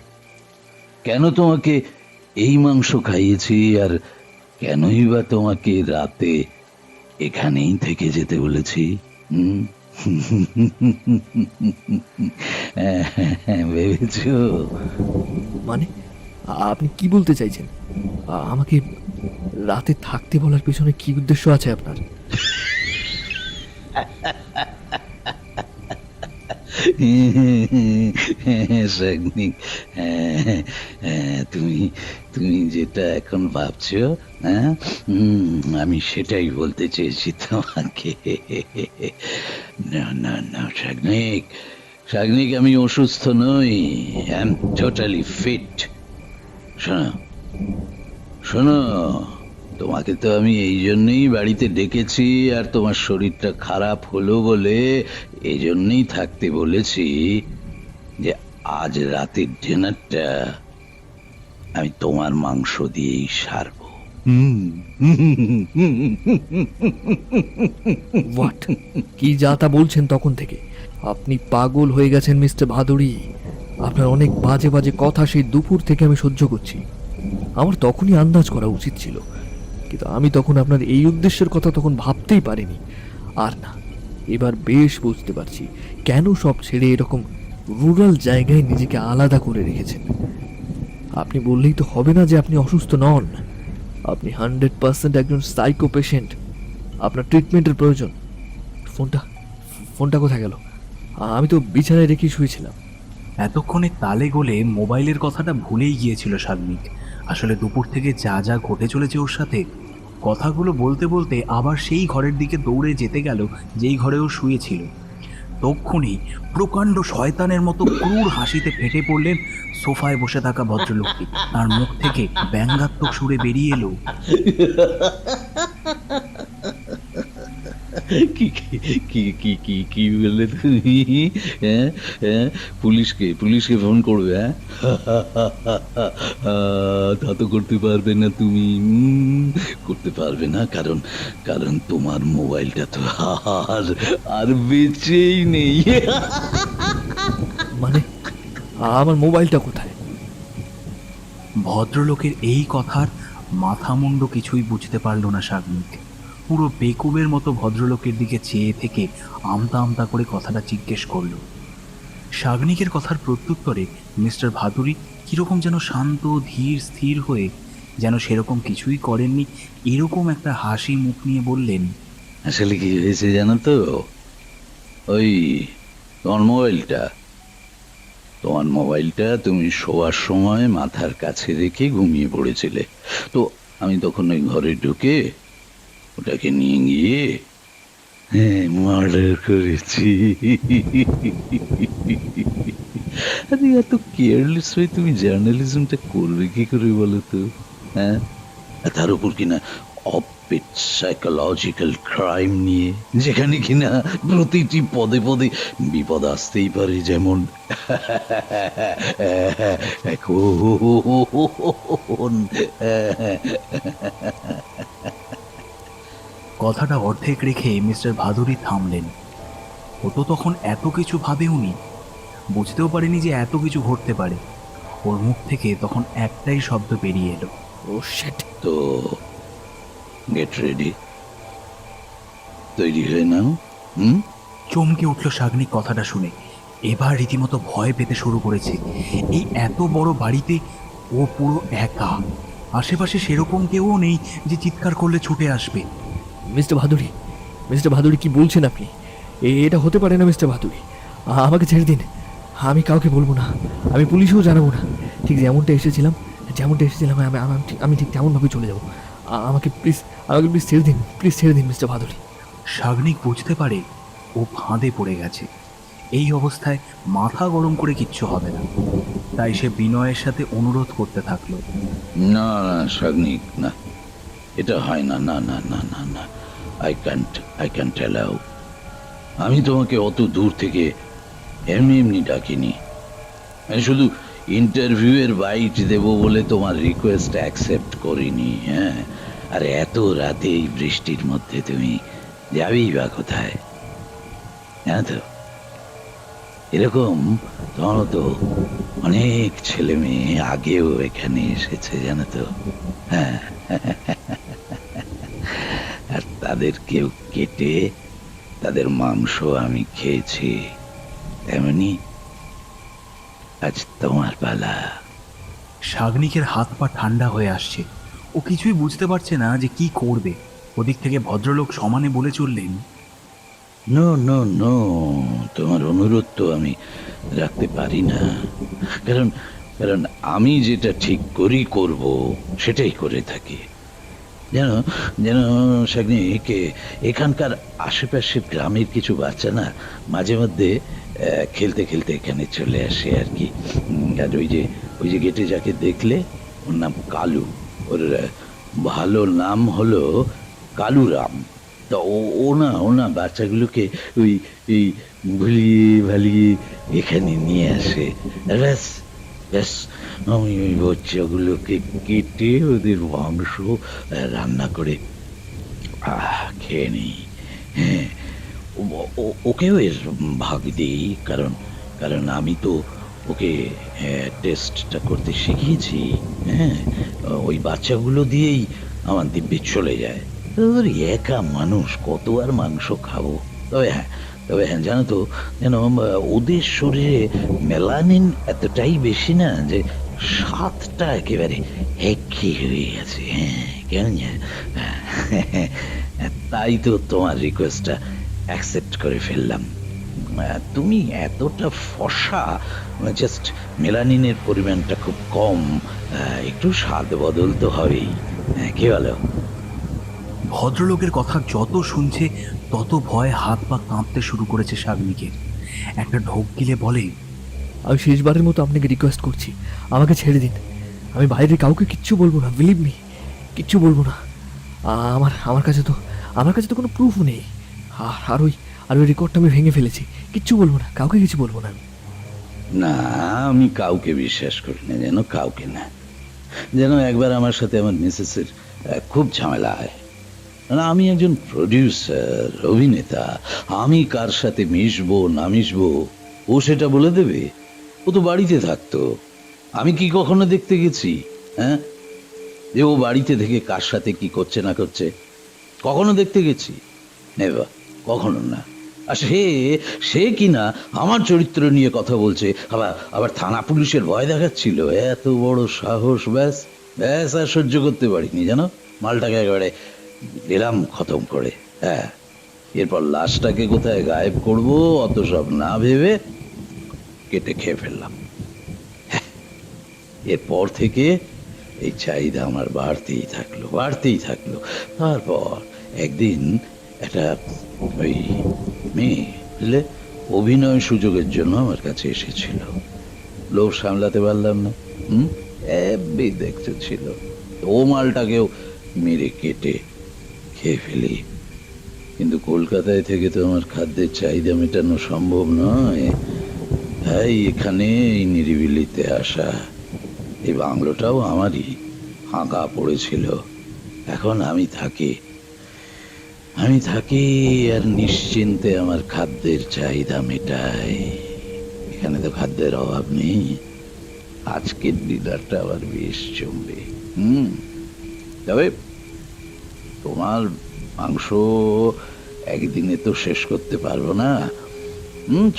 কেন তোমাকে এই মাংস খাইয়েছি? আর কেনই বা তোমাকে রাতে এখানেই থেকে যেতে বলেছি? ভেবেছো? মানে আপনি কি বলতে চাইছেন? আমাকে রাতে থাকতে বলার পেছনে কি উদ্দেশ্য আছে আপনার? শাগনিক, তুমি যেটা এখন ভাবছো, আমি সেটাই বলতে চেয়েছি তোমাকে। না শাগনিক, আমি অসুস্থ নই, আই এম টোটালি ফিট। শোনো, তোমাকে তো আমি এই জন্যই বাড়িতে ডেকেছি, আর তোমার শরীরটা খারাপ হলো বলে এই জন্যই থাকতে বলেছি যে আজ রাতের ডিনারটা আমি তোমার মাংস দিয়েই সারবো। হোয়াট? কি যা তা বলছেন তখন থেকে? আপনি পাগল হয়ে গেছেন মিস্টার ভাদুড়ি। আপনার অনেক বাজে বাজে কথা সেই দুপুর থেকে আমি সহ্য করছি। আমার তখনই আন্দাজ করা উচিত ছিল, কিন্তু আমি তখন আপনার এই উদ্দেশ্যের কথা তখন ভাবতেই পারিনি। আর না, এবার বেশ বুঝতে পারছি কেন সব ছেড়ে এরকম রুরাল জায়গায় নিজেকে আলাদা করে রেখেছেন। আপনি বললেই তো হবে না যে আপনি অসুস্থ নন। আপনি 100% একজন সাইকো পেশেন্ট। আপনার ট্রিটমেন্টের প্রয়োজন। ফোনটা কোথায় গেল? আমি তো বিছানায় রেখে শুয়েছিলাম। এতক্ষণে তালে গোলে মোবাইলের কথাটা ভুলেই গিয়েছিল শাগনিক। আসলে দুপুর থেকে যা যা ঘটে চলেছে ওর সাথে, কথাগুলো বলতে বলতে আবার সেই ঘরের দিকে দৌড়ে যেতে গেল যেই ঘরে ও শুয়েছিল। তক্ষুনি প্রকাণ্ড শয়তানের মতো ক্রূর হাসিতে ফেটে পড়লেন সোফায় বসে থাকা ভদ্রলোকটি। তার মুখ থেকে ব্যঙ্গাত্মক সুরে বেরিয়ে এলো, কি বললে তুমি? পুলিশকে ফোন করবে? তা তো করতে পারবে না তুমি, করতে পারবে না, কারণ তোমার মোবাইলটা তো আর বেঁচেই নেই। মানে আমার মোবাইলটা কোথায়? ভদ্রলোকের এই কথার মাথা মুন্ড কিছুই বুঝতে পারল না শাগনিক। পুরো বেকুবের মতো ভদ্রলোকের দিকে চেয়ে থেকে আমতা আমতা করে কথাটা জিজ্ঞেস করল। শাগনিকের কথার প্রত্যুত্তরে মিস্টার ভাদুরী কিরকম যেন শান্ত ধীর স্থির হয়ে যেন সেরকম কিছুই করেননি এরকম একটা হাসি মুখ নিয়ে বললেন, আসলে কি হয়েছে জানো তো, ওই তোমার মোবাইলটা তুমি শোয়ার সময় মাথার কাছে রেখে ঘুমিয়ে পড়েছিলে। তো আমি তখন ওই ঘরে ঢুকে ওটাকে নিয়ে গিয়ে মার্ডার করেছি। আরে এত কেয়ারলেস হয়ে তুমি জার্নালিজমটা করবে কি করে বলো তো? হ্যাঁ, আর তার উপর কিনা অপিট সাইকোলজিক্যাল ক্রাইম নিয়ে, যেখানে কিনা প্রতিটি পদে পদে বিপদ আসতেই পারে, যেমন এখন কথাটা অর্ধেক রেখে মিস্টার ভাদুরী থামলেন। ও তো তখন এত কিছু ভাবে উনি বুঝতেও পারেনি যে এত কিছু ঘটতে পারে। ওর মুখ থেকে তখন একটাই শব্দ বেরিয়ে এলো, ও শিট। তো গেট রেডি, তৈরি হয়ে নাও। চমকে উঠল শাগনিক কথাটা শুনে। এবার রীতিমতো ভয় পেতে শুরু করেছে। এই এত বড় বাড়িতে ও পুরো একা, আশেপাশে সেরকম কেউও নেই যে চিৎকার করলে ছুটে আসবে। মিস্টার ভাদুড়ি কি বলছেন আপনি? এটা হতে পারে না মিস্টার ভাদুড়ি। আমাকে ছেড়ে দিন, আমি কাউকে বলবো না, আমি পুলিশেও জানাবো না। ঠিক যেমনটা এসেছিলাম আমি ঠিক তেমনভাবে চলে যাব। আমাকে প্লিজ ছেড়ে দিন মিস্টার ভাদুড়ি। শাগনিক বুঝতে পারে ও ফাঁদে পড়ে গেছে। এই অবস্থায় মাথা গরম করে কিচ্ছু হবে না, তাই সে বিনয়ের সাথে অনুরোধ করতে থাকলো, না না শাগনিক, না, এটা হয় না, না না না না না, আই ক্যান্ট অ্যালাউ। আমি তোমাকে অত দূর থেকে এমনি ডাকিনি। আমি শুধু ইন্টারভিউয়ের বাইট দেব বলে তোমার রিকোয়েস্ট অ্যাকসেপ্ট করিনি। হ্যাঁ, আর এত রাতে এই বৃষ্টির মধ্যে তুমি যাবেই বা কোথায়? জানো তো, এরকম তোমার তো অনেক ছেলে মেয়ে আগেও এখানে এসেছে, জানো তো। হ্যাঁ, আর তাদেরকেও কেটে তাদের মাংস আমি খেয়েছি। তেমনি আজ তোমার পালা। শাগনিকের হাত পা ঠান্ডা হয়ে আসছে। ও কিছুই বুঝতে পারছে না যে কি করবে। ওদিক থেকে ভদ্রলোক সমানে বলে চললেন, নো নো নো, তোমার অনুরোধ তো আমি রাখতে পারি না, কারণ কারণ আমি যেটা ঠিক করব সেটাই করে থাকি। যেন যেন শাগনিক, এখানকার আশেপাশের গ্রামের কিছু বাচ্চা না মাঝে মধ্যে খেলতে খেলতে এখানে চলে আসে আর কি। আর ওই যে গেটে যাকে দেখলে, ওর নাম কালু, ওর ভালো নাম হলো কালুরাম। তা ও না বাচ্চাগুলোকে ওই এই ভুলিয়ে ভালিয়ে এখানে নিয়ে আসে। ব্যাস ব্যাস, আমি ওই বাচ্চাগুলোকে কেটে ওদের মাংস রান্না করে খেয়ে নিই। হ্যাঁ, ওকেও এর ভাগ দিই, কারণ আমি তো ওকে টেস্টটা করতে শিখিয়েছি। হ্যাঁ, ওই বাচ্চাগুলো দিয়েই আমার দিব্যি চলে যায়। একা মানুষ কত আর মাংস খাবো। তবে হ্যাঁ জানো তো, যেন ওদের শরীরে মেলানিন এতটাই বেশি না যে স্বাদটা একেবারে একই হয়ে গেছে। হ্যাঁ, কেন তাই তো তোমার রিকোয়েস্টটা অ্যাকসেপ্ট করে ফেললাম। তুমি এতটা ফর্সা, জাস্ট মেলানিনের পরিমাণটা খুব কম, একটু স্বাদ বদল তো হবেই। কি বলো? ভদ্রলোকের কথা যত শুনছে তত ভয়ে হাত পা কাঁপতে শুরু করেছে শাগনিকের। একটা ঢোক গিলে বলে, আমি শেষবারের মতো আপনাকে রিকোয়েস্ট করছি, আমাকে ছেড়ে দিন। আমি বাইরে কাউকে কিচ্ছু বলবো না, বিলিভ মি, কিচ্ছু বলবো না। আমার কাছে তো কোনো প্রুফ নেই। আর ওই রেকর্ডটা আমি ভেঙে ফেলেছি। কিচ্ছু বলবো না, কাউকে কিছু বলবো না। না, আমি কাউকে বিশ্বাস করি না, যেন কাউকে না। যেন একবার আমার সাথে আমার মিসেসের খুব ঝামেলা হয়। আমি একজন প্রডিউসার, অভিনেতা, আমি কার সাথে মিশবো না মিশবো ও সেটা বলে দেবে? ও তো বাড়িতে থাকতো, আমি কি কখনো দেখতে গেছি? হ্যাঁ, যে ও বাড়িতে থেকে কার সাথে কি করছে না করছে কখনো দেখতে গেছি? নেভার, কখনো না। আর সে কিনা আমার চরিত্র নিয়ে কথা বলছে, আবার থানা পুলিশের ভয় দেখাচ্ছিল। এত বড় সাহস! ব্যাস ব্যাস আর সহ্য করতে পারিনি জানো, মালটাকে একেবারে দিলাম খতম করে। হ্যাঁ, এরপর লাশটাকে কোথায় গায়েব করব অত সব না ভেবে কেটে খেয়ে ফেললাম। হ্যাঁ, এরপর থেকে এই চাহিদা আমার বাড়তেই থাকলো। তারপর একদিন একটা ওই মেয়ে বুঝলে অভিনয় সুযোগের জন্য আমার কাছে এসেছিল। লোভ সামলাতে পারলাম না, এমনি দেখতে ছিল, ও মালটাকেও মেরে কেটে খেয়ে ফেলি। কিন্তু কলকাতায় থেকে তো আমার খাদ্যের চাহিদা মেটানো সম্ভব নয়, তাই এখানে এই নিরিবিলিতে আসা। এই বাংলোটাও আমারই, ফাঁকা পড়েছিল। এখন আমি থাকি আর নিশ্চিন্তে আমার খাদ্যের চাহিদা মেটাই। এখানে তো খাদ্যের অভাব নেই। আজকের ডিনারটা আবার বেশ জমবে। তবে তোমার মাংস একদিনে তো শেষ করতে পারবো না,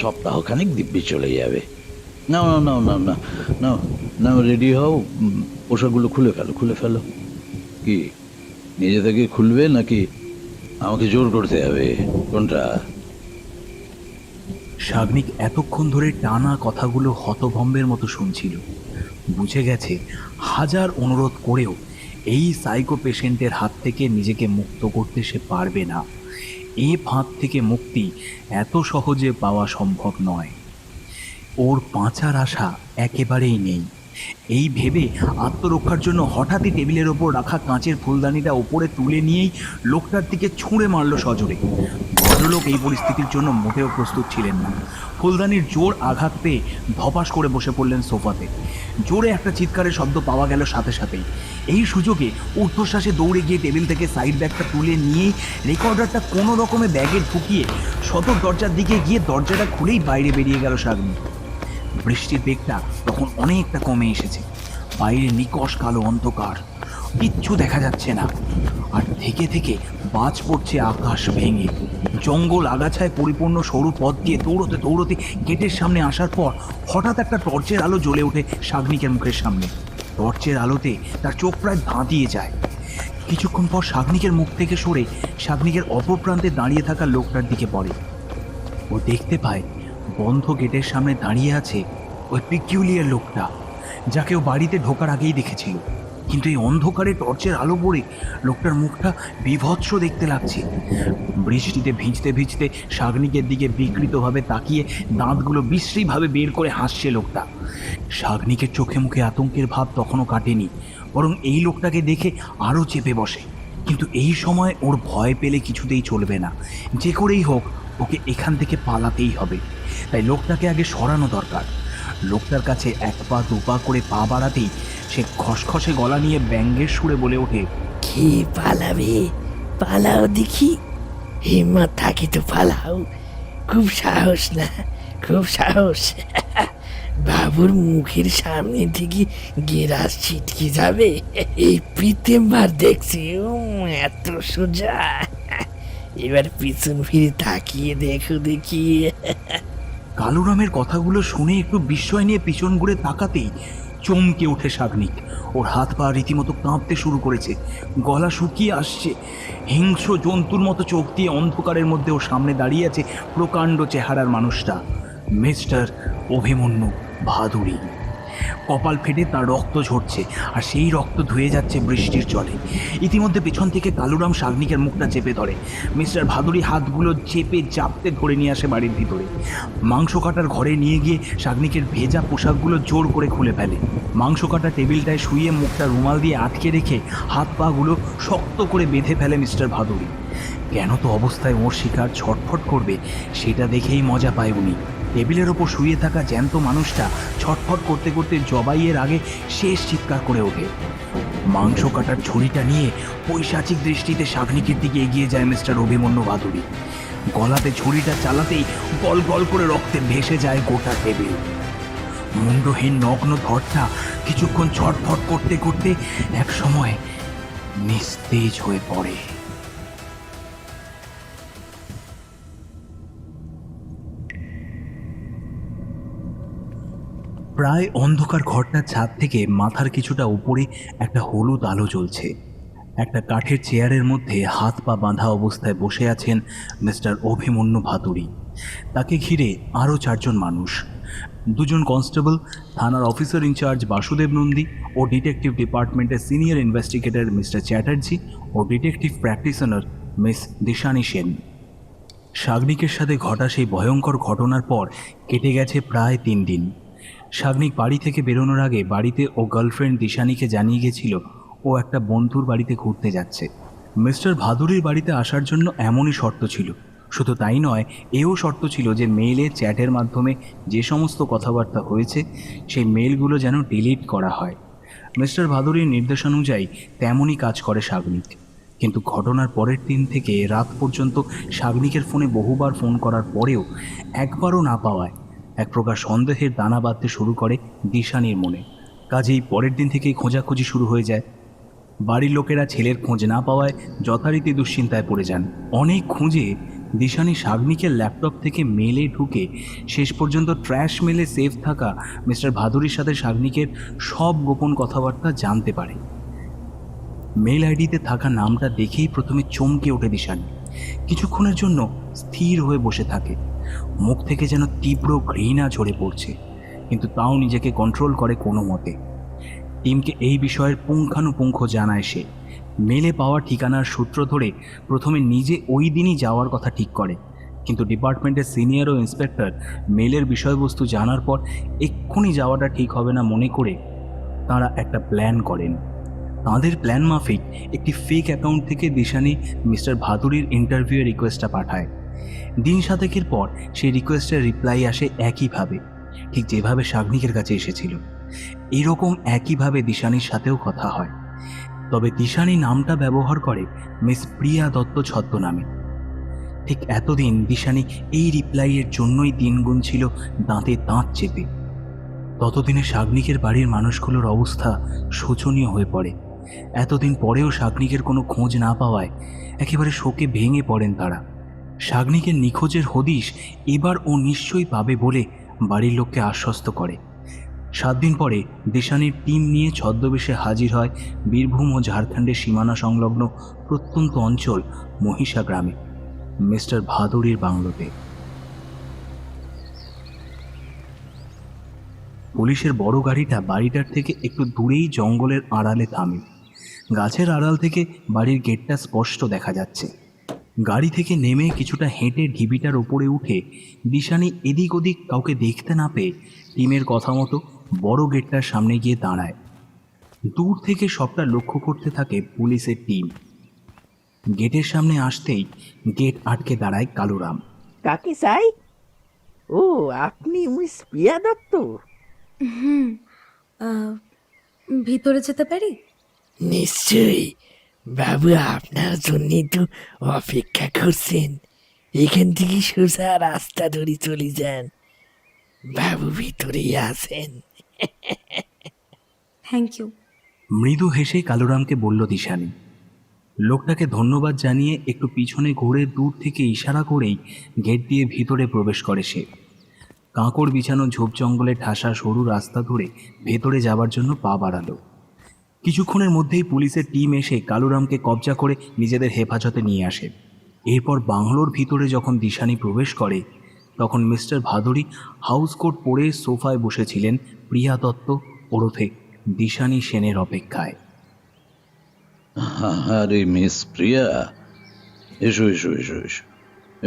সপ্তাহখানিক দিব্যি চলে যাবে। নাও নাও নাও নাও নাও নাও, রেডি হও, পোশাকগুলো খুলে ফেলো। কি নিজে থেকে খুলবে নাকি আমাকে জোর করতে হবে, কোনটা? শাগনিক এতক্ষণ ধরে টানা কথাগুলো হতভম্বের মতো শুনছিল। বুঝে গেছে হাজার অনুরোধ করেও এই সাইকো পেশেন্টের হাত থেকে নিজেকে মুক্ত করতে সে পারবে না। এ ফাঁদ থেকে মুক্তি এত সহজে পাওয়া সম্ভব নয়। ওর বাঁচার আশা একেবারেই নেই। এই ভেবে আত্মরক্ষার জন্য হঠাৎই টেবিলের ওপর রাখা কাঁচের ফুলদানিটা ওপরে তুলে নিয়েই লোকটার দিকে ছুঁড়ে মারল সজোরে। ভদ্রলোক এই পরিস্থিতির জন্য মোটেও প্রস্তুত ছিলেন না। ফুলদানির জোর আঘাত পেয়ে ধপাস করে বসে পড়লেন সোফাতে। জোরে একটা চিৎকারের শব্দ পাওয়া গেল সাথে সাথেই। এই সুযোগে ঊর্ধ্বশ্বাসে দৌড়ে গিয়ে টেবিল থেকে সাইড ব্যাগটা তুলে নিয়েই রেকর্ডারটা কোনো রকমে ব্যাগে ঢুকিয়ে সদর দরজার দিকে গিয়ে দরজাটা খুলেই বাইরে বেরিয়ে গেল শাগনি। বৃষ্টির বেগটা তখন অনেকটা কমে এসেছে। বাইরে নিকষ কালো অন্ধকার, কিচ্ছু দেখা যাচ্ছে না। আর থেকে থেকে বাজ পড়ছে আকাশ ভেঙে। জঙ্গল আগাছায় পরিপূর্ণ সরু পথ দিয়ে দৌড়তে দৌড়তে গেটের সামনে আসার পর হঠাৎ একটা টর্চের আলো জ্বলে ওঠে শাগনিকের মুখের সামনে। টর্চের আলোতে তার চোখ প্রায় ধাঁধিয়ে যায়। কিছুক্ষণ পর শাগনিকের মুখ থেকে সরে শাগনিকের অপর প্রান্তে দাঁড়িয়ে থাকা লোকটার দিকে পড়ে। ও দেখতে পায় বন্ধ গেটের সামনে দাঁড়িয়ে আছে ওই পিকিউলিয়ার লোকটা, যাকে ও বাড়িতে ঢোকার আগেই দেখেছিল। কিন্তু এই অন্ধকারে টর্চের আলো পড়ে লোকটার মুখটা বিভৎস দেখতে লাগছে। বৃষ্টিতে ভিজতে ভিজতে শাগনিকের দিকে বিকৃতভাবে তাকিয়ে দাঁতগুলো বিশ্রীভাবে বের করে হাসছে লোকটা। শাগনিকের চোখে মুখে আতঙ্কের ভাব তখনও কাটেনি, বরং এই লোকটাকে দেখে আরও চেপে বসে। কিন্তু এই সময় ওর ভয় পেলে কিছুতেই চলবে না। যে করেই হোক ওকে এখান থেকে পালাতেই হবে। তাই লোকটাকে আগে সরানো দরকার। লোকটার কাছে এক পা দু পা করে পা বাড়াতেই সে খসখসে গলা নিয়ে ব্যঙ্গের সুরে বলে ওঠে, কে পালাবে? পালাও দেখি, হিম্মত থাকে তো পালাও। খুব সাহস না, খুব সাহস। বাবুর মুখের সামনে থেকে গেরাস ছিটকে যাবে এই প্রথমবার দেখছি। এত সোজা। এবার পিছন ফিরে তাকিয়ে দেখো দেখি। কালুরামের কথাগুলো শুনে একটু বিস্ময় নিয়ে পিছন ঘুরে তাকাতেই চমকে ওঠে শাগনিক। ওর হাত পা রীতিমতো কাঁপতে শুরু করেছে, গলা শুকিয়ে আসছে। হিংস্র জন্তুর মতো চোখ দিয়ে অন্ধকারের মধ্যে ওর সামনে দাঁড়িয়ে আছে প্রকাণ্ড চেহারার মানুষটা, মিস্টার অভিমন্যু ভাদুড়ি। কপাল ফেটে তার রক্ত ঝরছে, আর সেই রক্ত ধুয়ে যাচ্ছে বৃষ্টির জলে। ইতিমধ্যে পেছন থেকে কালুরাম শাগনিকের মুখটা চেপে ধরে। মিস্টার ভাদুড়ি হাতগুলো চেপে চাপতে ধরে নিয়ে আসে বাড়ির ভিতরে। মাংস কাটার ঘরে নিয়ে গিয়ে শাগনিকের ভেজা পোশাকগুলো জোর করে খুলে ফেলে। মাংস কাটা টেবিলটায় শুয়ে মুখটা রুমাল দিয়ে আটকে রেখে হাত পাগুলো শক্ত করে বেঁধে ফেলে মিস্টার ভাদুড়ি। কেন তো অবস্থায় ওর শিকার ছটফট করবে সেটা দেখেই মজা পায় উনি। টেবিলের ওপর শুয়ে থাকা জ্যান্ত মানুষটা ছটফট করতে করতে জবাইয়ের আগে শেষ চিৎকার করে ওঠে। মাংস কাটার ছুরিটা নিয়ে পৈশাচিক দৃষ্টিতে শাগনিকের দিকে এগিয়ে যায় মিস্টার অভিমন্যু ভাদুড়ি। গলাতে ছুরিটা চালাতেই গল গল করে রক্তে ভেসে যায় গোটা টেবিল। মুন্ডহীন নগ্ন ধরটা কিছুক্ষণ ছটফট করতে করতে এক সময় নিস্তেজ হয়ে পড়ে। প্রায় অন্ধকার ঘরটার ছাদ থেকে মাথার কিছুটা উপরে একটা হলুদ আলো জ্বলছে। একটা কাঠের চেয়ারের মধ্যে হাত পা বাঁধা অবস্থায় বসে আছেন মিস্টার অভিমন্যু ভাতুড়ি। তাকে ঘিরে আরও 4 জন মানুষ, 2 জন কনস্টেবল, থানার অফিসার ইনচার্জ বাসুদেব নন্দী ও ডিটেকটিভ ডিপার্টমেন্টের সিনিয়র ইনভেস্টিগেটর মিস্টার চ্যাটার্জি ও detective practitioner Miss Dishani Sen. সাগনিকের সাথে ঘটা সেই ভয়ঙ্কর ঘটনার পর কেটে গেছে প্রায় 3 দিন। সাগনিক বাড়ি থেকে বেরোনোর আগে বাড়িতে ও গার্লফ্রেন্ড দিশানিকে জানিয়ে গেছিল ও একটা বন্ধুর বাড়িতে ঘুরতে যাচ্ছে। মিস্টার ভাদুড়ির বাড়িতে আসার জন্য এমনই শর্ত ছিল। শুধু তাই নয়, এও শর্ত ছিল যে মেইলে চ্যাটের মাধ্যমে যে সমস্ত কথাবার্তা হয়েছে সেই মেইলগুলো যেন ডিলিট করা হয়। মিস্টার ভাদুড়ির নির্দেশানুযায়ী তেমনই কাজ করে সাগনিক। কিন্তু ঘটনার পরের দিন থেকে রাত পর্যন্ত সাগনিকের ফোনে বহুবার ফোন করার পরেও একবারও না পাওয়ায় এক প্রকার সন্দেহের দানা বাঁধতে শুরু করে দিশানির মনে। কাজেই পরের দিন থেকেই খোঁজাখুঁজি শুরু হয়ে যায়। বাড়ির লোকেরা ছেলের খোঁজ না পাওয়ায় যথারীতি দুশ্চিন্তায় পড়ে যান। অনেক খুঁজে দিশানি সাগনিকের ল্যাপটপ থেকে মেলে ঢুকে শেষ পর্যন্ত ট্র্যাশ মেলে সেভ থাকা মিস্টার ভাদুড়ির সাথে সাগনিকের সব গোপন কথাবার্তা জানতে পারে। মেল আইডিতে থাকা নামটা দেখেই প্রথমে চমকে ওঠে দিশানি। কিছুক্ষণের জন্য স্থির হয়ে বসে থাকে, মুখ থেকে যেন তীব্র ঘৃণা ঝরে পড়ছে, কিন্তু তাও নিজেকে কন্ট্রোল করে কোনো মতে। টিমকে এই বিষয়ের পুঙ্খানুপুঙ্খ জানায় সে। মেলে পাওয়া ঠিকানার সূত্র ধরে প্রথমে নিজে ওই দিনই যাওয়ার কথা ঠিক করে, কিন্তু ডিপার্টমেন্টের সিনিয়র ও ইন্সপেক্টর মেলের বিষয়বস্তু জানার পর এক্ষুনি যাওয়াটা ঠিক হবে না মনে করে তাঁরা একটা প্ল্যান করেন। তাঁদের প্ল্যান মাফিক একটি ফেক অ্যাকাউন্ট থেকে দিশানি মিস্টার ভাদুড়ির ইন্টারভিউয়ের রিকোয়েস্টটা পাঠায়। দিন 7 পর সেই রিকোয়েস্টের রিপ্লাই আসে একইভাবে, ঠিক যেভাবে সাগনিকের কাছে এসেছিল। এরকম একইভাবে দিশানির সাথেও কথা হয়, তবে দিশানি নামটা ব্যবহার করে মিস প্রিয়া দত্ত ছদ্মনামে। ঠিক এতদিন দিশানি এই রিপ্লাইয়ের জন্যই দিন গুনছিল দাঁতে দাঁত চেপে। ততদিনে সাগনিকের বাড়ির মানুষগুলোর অবস্থা শোচনীয় হয়ে পড়ে। এতদিন পরেও সাগনিকের কোনো খোঁজ না পাওয়ায় একেবারে শোকে ভেঙে পড়েন তারা। সাগনিকের নিখোঁজের হদিশ এবার ও নিশ্চয়ই পাবে বলে বাড়ির লোককে আশ্বস্ত করে। 7 দিন পরে দিশানির টিম নিয়ে ছদ্মবেশে হাজির হয় বীরভূম ও ঝাড়খণ্ডের সীমানা সংলগ্ন প্রত্যন্ত অঞ্চল মহিষা গ্রামে, মিস্টার ভাদুড়ির বাংলোতে। পুলিশের বড় গাড়িটা বাড়িটার থেকে একটু দূরেই জঙ্গলের আড়ালে থামে। গাছের আড়াল থেকে বাড়ির গেটটা স্পষ্ট দেখা যাচ্ছে। গাড়ি থেকে নেমে কিছুটা হেঁটে ঢিবিটার ওপরে উঠে দিশানি এদিক ওদিক কাউকে দেখতে না পেয়ে টিমের কথা মতো বড় গেটটার সামনে গিয়ে দাঁড়ায়। দূর থেকে সবটা লক্ষ্য করতে থাকে পুলিশের টিম। গেটের সামনে আসতেই গেট আটকে দাঁড়ায় কালুরাম। কাকে চাই? ও, আপনি মিস প্রিয়া দত্ত? ভিতরে যেতে পারি? নিশ্চয়ই বাবু, আপনার জন্যই তো অপেক্ষা করছেন। এখান থেকে সোজা রাস্তা ধরে চলে যান, বাবু ভিতরেই আছেন। Thank you. মৃদু হেসে কালুরামকে বলল দিশানি। লোকটাকে ধন্যবাদ জানিয়ে একটু পিছনে ঘুরে দূর থেকে ইশারা করেই গেট দিয়ে ভিতরে প্রবেশ করে সে। কাঁকড় বিছানো ঝোপ জঙ্গলে ঠাসা সরু রাস্তা ধরে ভেতরে যাবার জন্য পা বাড়ালো। কিছুক্ষণের মধ্যেই পুলিশের টিম এসে কালুরামকে কবজা করে নিজেদের হেফাজতে নিয়ে আসে। এরপর বাংলোর ভিতরে যখন দিশানি প্রবেশ করে তখন মিস্টার ভাদুড়ি হাউস কোট পরে সোফায় বসেছিলেন প্রিয়া দত্ত ওরফে দিশানি সেনের অপেক্ষায়। আরে মিস প্রিয়া, এসো এসো এসো এসো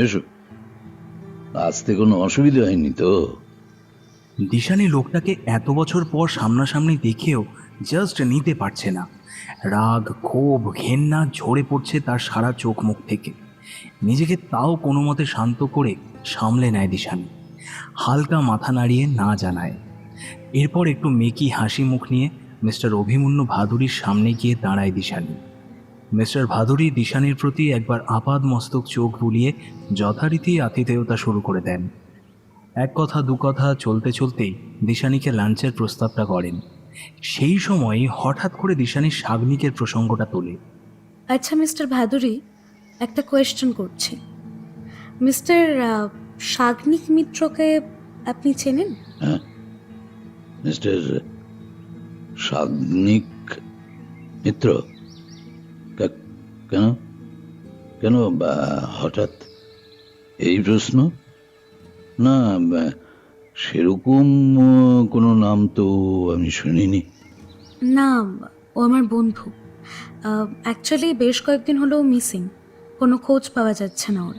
এসো, আসতে কোনো অসুবিধা হয়নি তো? দিশানি লোকটাকে এত বছর পর সামনাসামনি দেখেও জাস্ট নিতে পারছে না। রাগ, ক্ষোভ, ঘেন্না ঝরে পড়ছে তার সারা চোখ মুখ থেকে। নিজেকে তাও কোনো মতে শান্ত করে সামলে নেয় দিশানি, হালকা মাথা নাড়িয়ে না জানায়। এরপর একটু মেকি হাসি মুখ নিয়ে মিস্টার অভিমন্যু ভাদুড়ির সামনে গিয়ে দাঁড়ায় দিশানি। মিস্টার ভাদুড়ি দিশানির প্রতি একবার আপাদ মস্তক চোখ বুলিয়ে যথারীতি আতিথেয়তা শুরু করে দেন। এক কথা দু কথা চলতে চলতেই দিশানিকে লাঞ্চের প্রস্তাবটা করেন। সেই সময় হঠাৎ করে দিশানি সাগনিকের প্রসঙ্গটা তোলে। আচ্ছা মিস্টার ভাদুড়ি, একটা কোয়েশ্চেন করছি। মিস্টার সাগনিক মিত্রকে আপনি চেনেন? মিস্টার সাগ্নিক মিত্র? কেন কেন হঠাৎ এই প্রশ্ন? না, সেরকম কোনো নাম তো আমি শুনিনি। না, ও আমার বন্ধু। অ্যাকচুয়ালি বেশ কয়েকদিন হলো মিসিং, কোনো খোঁজ পাওয়া যাচ্ছে না ওর।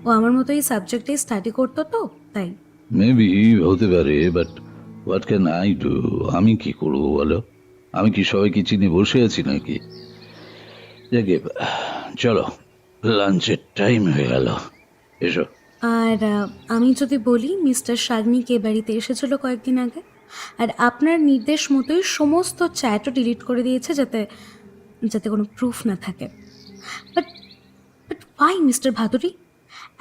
ও আমার মতো এই সাবজেক্টে স্টাডি করতো তো, তাই। মেবি হতে পারে, but what can I do? আমি কি করবো বলো? আমি কি সবাইকে চিনে বসে আছি নাকি? যাকে চলো, লাঞ্চের টাইম হয়ে গেল, এসো। আর আমি যদি বলি, মিস্টার সাগনিক এ বাড়িতে এসেছিল কয়েকদিন আগে, আর আপনার নির্দেশ মতোই সমস্ত চ্যাটও ডিলিট করে দিয়েছে, যাতে যাতে কোনো প্রুফ না থাকে। But but why mister Bhaduri?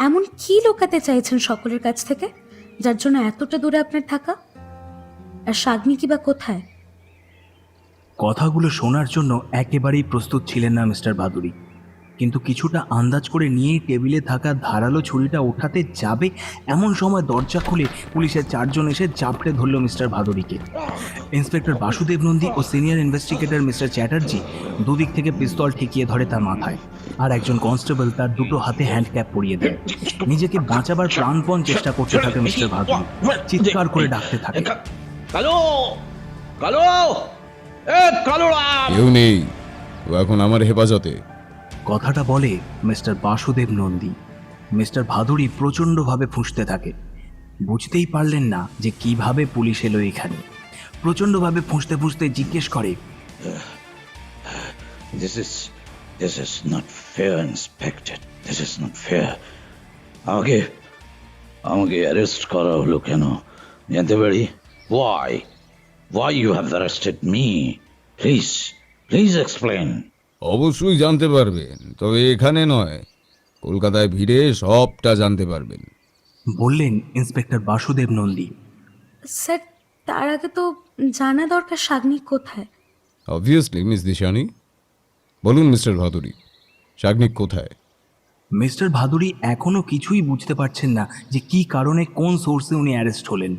এমন কি লুকাতে চাইছেন সকলের কাছ থেকে, যার জন্য এতটা দূরে আপনার থাকা? আর সাগনিকই বা কোথায়? কথাগুলো শোনার জন্য একেবারেই প্রস্তুত ছিলেন না মিস্টার ভাদুরী, কিন্তু কিছুটা আন্দাজ করে নিয়েই টেবিলে থাকা ধারালো ছুরিটা ওঠাতে যাবে এমন সময় দরজা খুলে পুলিশের 4 জন এসে চাপড়ে ধরল মিস্টার ভাদুরীকে। ইন্সপেক্টর বাসুদেব নন্দী ও সিনিয়র ইনভেস্টিগেটর মিস্টার চ্যাটার্জি দুদিক থেকে পিস্তল ঠেকিয়ে ধরে তার মাথায়, আর একজন কনস্টেবল তার দুটো হাতে হ্যান্ডক্যাপ পরিয়ে দেয়। নিজেকে বাঁচাবার প্রাণপণ চেষ্টা করতে থাকে মিস্টার ভাদুরী, চিৎকার করে ডাকতে থাকে, কালো কালো, কালো কেউ নেই, ও এখন আমার হেফাজতে। কথাটা বলে মিস্টার বাসুদেব নন্দী। মিস্টার ভাদুরী প্রচণ্ডভাবে ফুঁসতে থাকে। বুঝতেই পারলেন না যে কিভাবে পুলিশ এলো এখানে। প্রচণ্ডভাবে ফুঁসতে ফুঁসতে জিজ্ঞেস করে, This is not fair, Inspector. This is not fair. আমাকে অ্যারেস্ট করা হলো কেন জানতে পারি? Why you have arrested me? Please explain. অবশ্যই জানতে পারবেন, তবে এখানে নয়, কলকাতায় ভিড়ে সবটা জানতে পারবেন। বললেন ইন্সপেক্টর বাসুদেব নন্দী। স্যার, তার আগে তো জানা দরকার সাগনিক কোথায়। Obviously miss Dishani. বলুন মিস্টার ভাদুরী, সাগনিক কোথায়? মিস্টার ভাদুরী এখনো কিছুই বুঝতে পারছেন না যে কি কারণে, কোন সোর্সে উনি অ্যারেস্ট হলেন।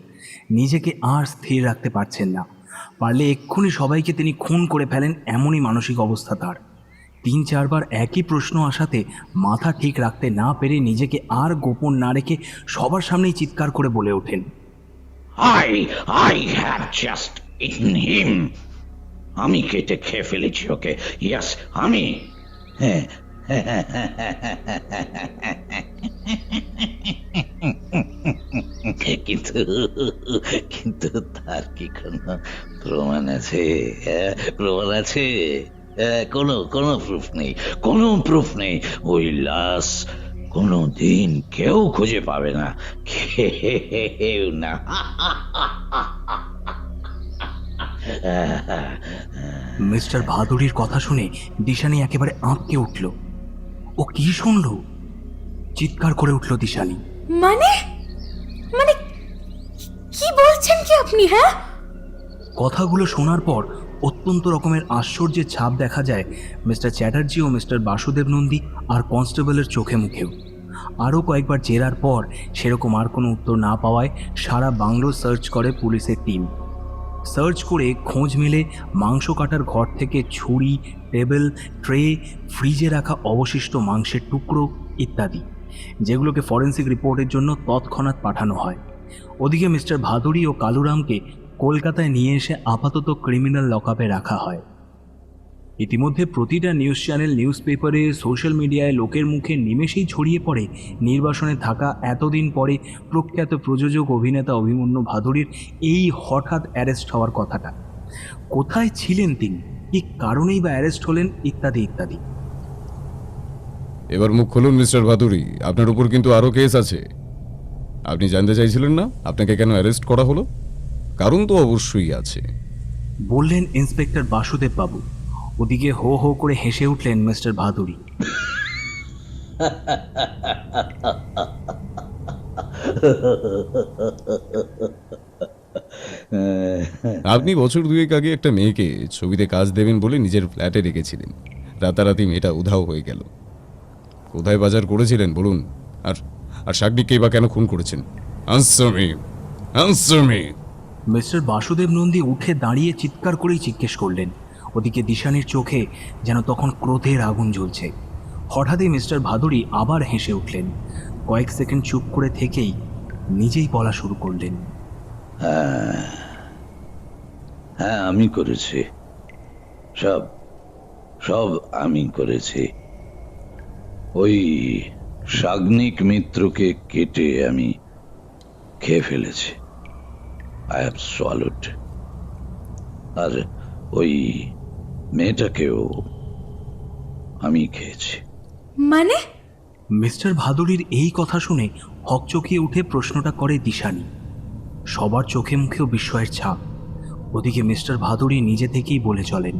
নিজেকে আর স্থির রাখতে পারছেন না। পারলে এক্ষুনি সবাইকে তিনি খুন করে ফেলেন, এমনই মানসিক অবস্থা তার। 3-4 বার একই প্রশ্ন আসাতে মাথা ঠিক রাখতে না পেরে নিজেকে আর গোপন না রেখে সবার সামনেই চিৎকার করে বলে ওঠেন, I have just eaten him. আমি কেটে খেয়ে ফেলেছি ওকে। Yes, আমি। কিন্তু তার কি কোনো প্রমাণ আছে? কোনো প্রুফ নেই। ওই লাশ কোনো দিন কেউ খুঁজে পাবে না, কেউ না। মিস্টার ভাদুরীর কথা শুনে দিশানি একেবারে আঁতকে উঠল। ও কি শুনল? চিৎকার করে উঠল দিশানি। মানে মানে কি বলছেন কি আপনি? হ্যাঁ, কথাগুলো শোনার পর অত্যন্ত রকমের আশ্চর্যের ছাপ দেখা যায় মিস্টার চ্যাটার্জি ও মিস্টার বাসুদেব নন্দী আর কনস্টেবলের চোখে মুখেও। আরও কয়েকবার জেরার পর সেরকম আর কোনো উত্তর না পাওয়ায় সারা বাংলো সার্চ করে পুলিশের টিম। সার্চ করে খোঁজ মেলে মাংস কাটার ঘর থেকে ছুরি, টেবিল, ট্রে, ফ্রিজে রাখা অবশিষ্ট মাংসের টুকরো ইত্যাদি, যেগুলোকে ফরেন্সিক রিপোর্টের জন্য তৎক্ষণাৎ পাঠানো হয়। ওদিকে মিস্টার ভাদুরী ও কালুরামকে কলকাতায় নিয়ে এসে আপাতত ক্রিমিনাল লকআপে রাখা হয়। ইতিমধ্যে প্রতিটা নিউজ চ্যানেল, নিউজ পেপারে, সোশ্যাল মিডিয়ায় লোকের মুখে নিমেষেই ছড়িয়ে পড়ে নির্বাসনে থাকা এতদিন পরে প্রখ্যাত প্রযোজক অভিনেতা অভিমন্যু ভাদুরীর এই হঠাৎ অ্যারেস্ট হওয়ার কথাটা। কোথায় ছিলেন তিনি, কী কারণেই বা অ্যারেস্ট হলেন, ইত্যাদি ইত্যাদি। এবার মুখ খুলুন মিস্টার ভাদুরী, আপনার উপর কিন্তু আরও কেস আছে। আপনি জানতে চাইছিলেন না আপনাকে কেন অ্যারেস্ট করা হলো? কারণ তো অবশ্যই আছে, বললেন ইন্সপেক্টর বাসুদেব বাবু। ওদিকে হো হো করে হেসে উঠলেন মিস্টার ভাদুরী। আপনি বছর 2 আগে একটা মেয়েকে ছবিতে কাজ দেবেন বলে নিজের ফ্ল্যাটে রেখেছিলেন। রাতারাতি মেয়েটা উধাও হয়ে গেল। কোথায় বাজার করেছিলেন বলুন? আর সাগনিককে বা কেন খুন করেছেন? Answer me. Mister Basudeb Nandi উঠে দাঁড়িয়ে চিৎকার করেই জিজ্ঞেস করলেন। ওদিকে দিশানির চোখে যেন তখন ক্রোধের আগুন জ্বলছে। হঠাৎই মিস্টার ভাদুড়ি আবার হেসে উঠলেন। কয়েক সেকেন্ড চুপ করে থেকেই নিজেই বলা শুরু করলেন। হ্যাঁ হ্যাঁ, আমি করেছি, সব সব আমি করেছি। ওই সাগ্নিক মিত্রকে কেটে আমি খেয়ে ফেলেছি। I have সোয়ালোড। আর ওই মেয়েটাকেও আমি খেয়েছি। মানে? মিস্টার ভাদুড়ির এই কথা শুনে হকচকিয়ে উঠে প্রশ্নটা করে দিশানি। সবার চোখে মুখেও বিস্ময়ের ছাপ। ওদিকে মিস্টার ভাদুড়ি নিজে থেকেই বলে চলেন।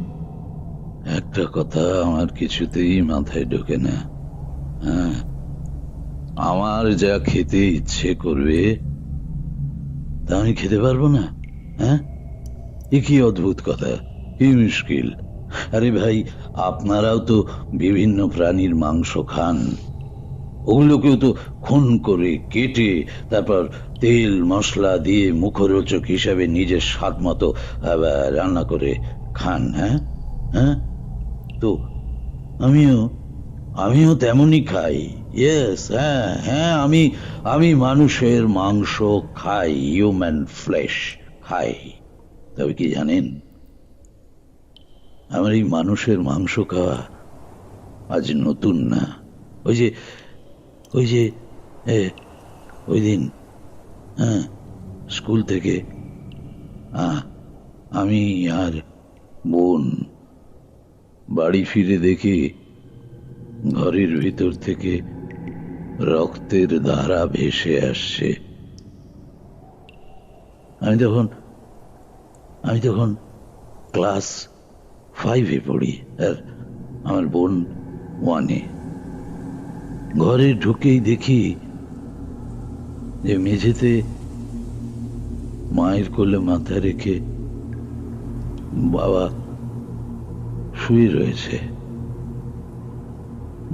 একটা কথা আমার কিছুতেই মাথায় ঢোকে না। হ্যাঁ, আমার যা খেতে ইচ্ছে করবে তা আমি খেতে পারবো না? হ্যাঁ, এ কি অদ্ভুত কথা, কি মুশকিল। আরে ভাই, আপনারাও তো বিভিন্ন প্রাণীর মাংস খান। ওগুলোকেও তো খুন করে কেটে তারপর তেল মশলা দিয়ে মুখরোচক হিসাবে নিজের স্বাদ মতো রান্না করে খান। হ্যাঁ হ্যাঁ, তো আমিও তেমনই খাই। ইয়েস, হ্যাঁ হ্যাঁ, আমি মানুষের মাংস খাই, হিউম্যান ফ্লেশ খাই। তবে কি জানেন, আমার এই মানুষের মাংস খাওয়া আজ নতুন না। ওই যে ওই দিন, হ্যাঁ, স্কুল থেকে আমি আর বোন বাড়ি ফিরে দেখি ঘরের ভিতর থেকে রক্তের ধারা ভেসে আসছে। আমি তখন ক্লাস 5-এ পড়ি আর আমার বোন 1-এ। ঘরে ঢুকেই দেখি যে মেঝেতে মায়ের কোলে মাথা রেখে বাবা শুয়ে রয়েছে।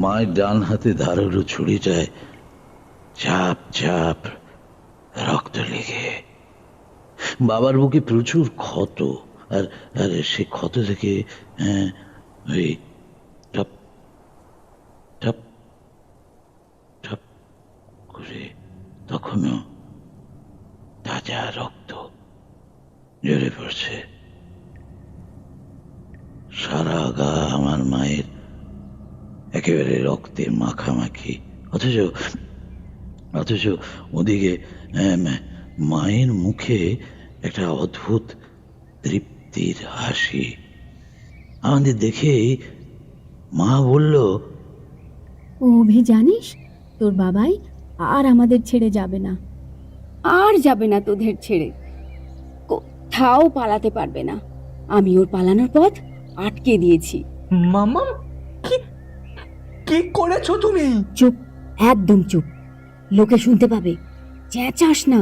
মায়ের ডান হাতে ধারালো ছুরিটায় চাপ চাপ রক্ত লেগে। বাবার বুকে প্রচুর ক্ষত, আর সে ক্ষত থেকে ওই টপ টপ টপ করে তখনও তাজা রক্ত ঝরে পড়ছে। সারা গা আমার মায়ের একেবারে রক্তে মাখামাখি। অথচ ওদিকে মায়ের মুখে একটা অদ্ভুত তৃপ্তির হাসি। আমাদের দেখেই মা বলল, অভি, জানিস তোর বাবাই আর আমাদের ছেড়ে যাবে না, আর যাবে না তোদের ছেড়ে, কোথাও পালাতে পারবে না। আমি ওর পালানোর পথ আটকে দিয়েছি। মামা, কি করেছো তুমি? চুপ, একদম চুপ, লোকে শুনতে পাবে, চেঁচাস না,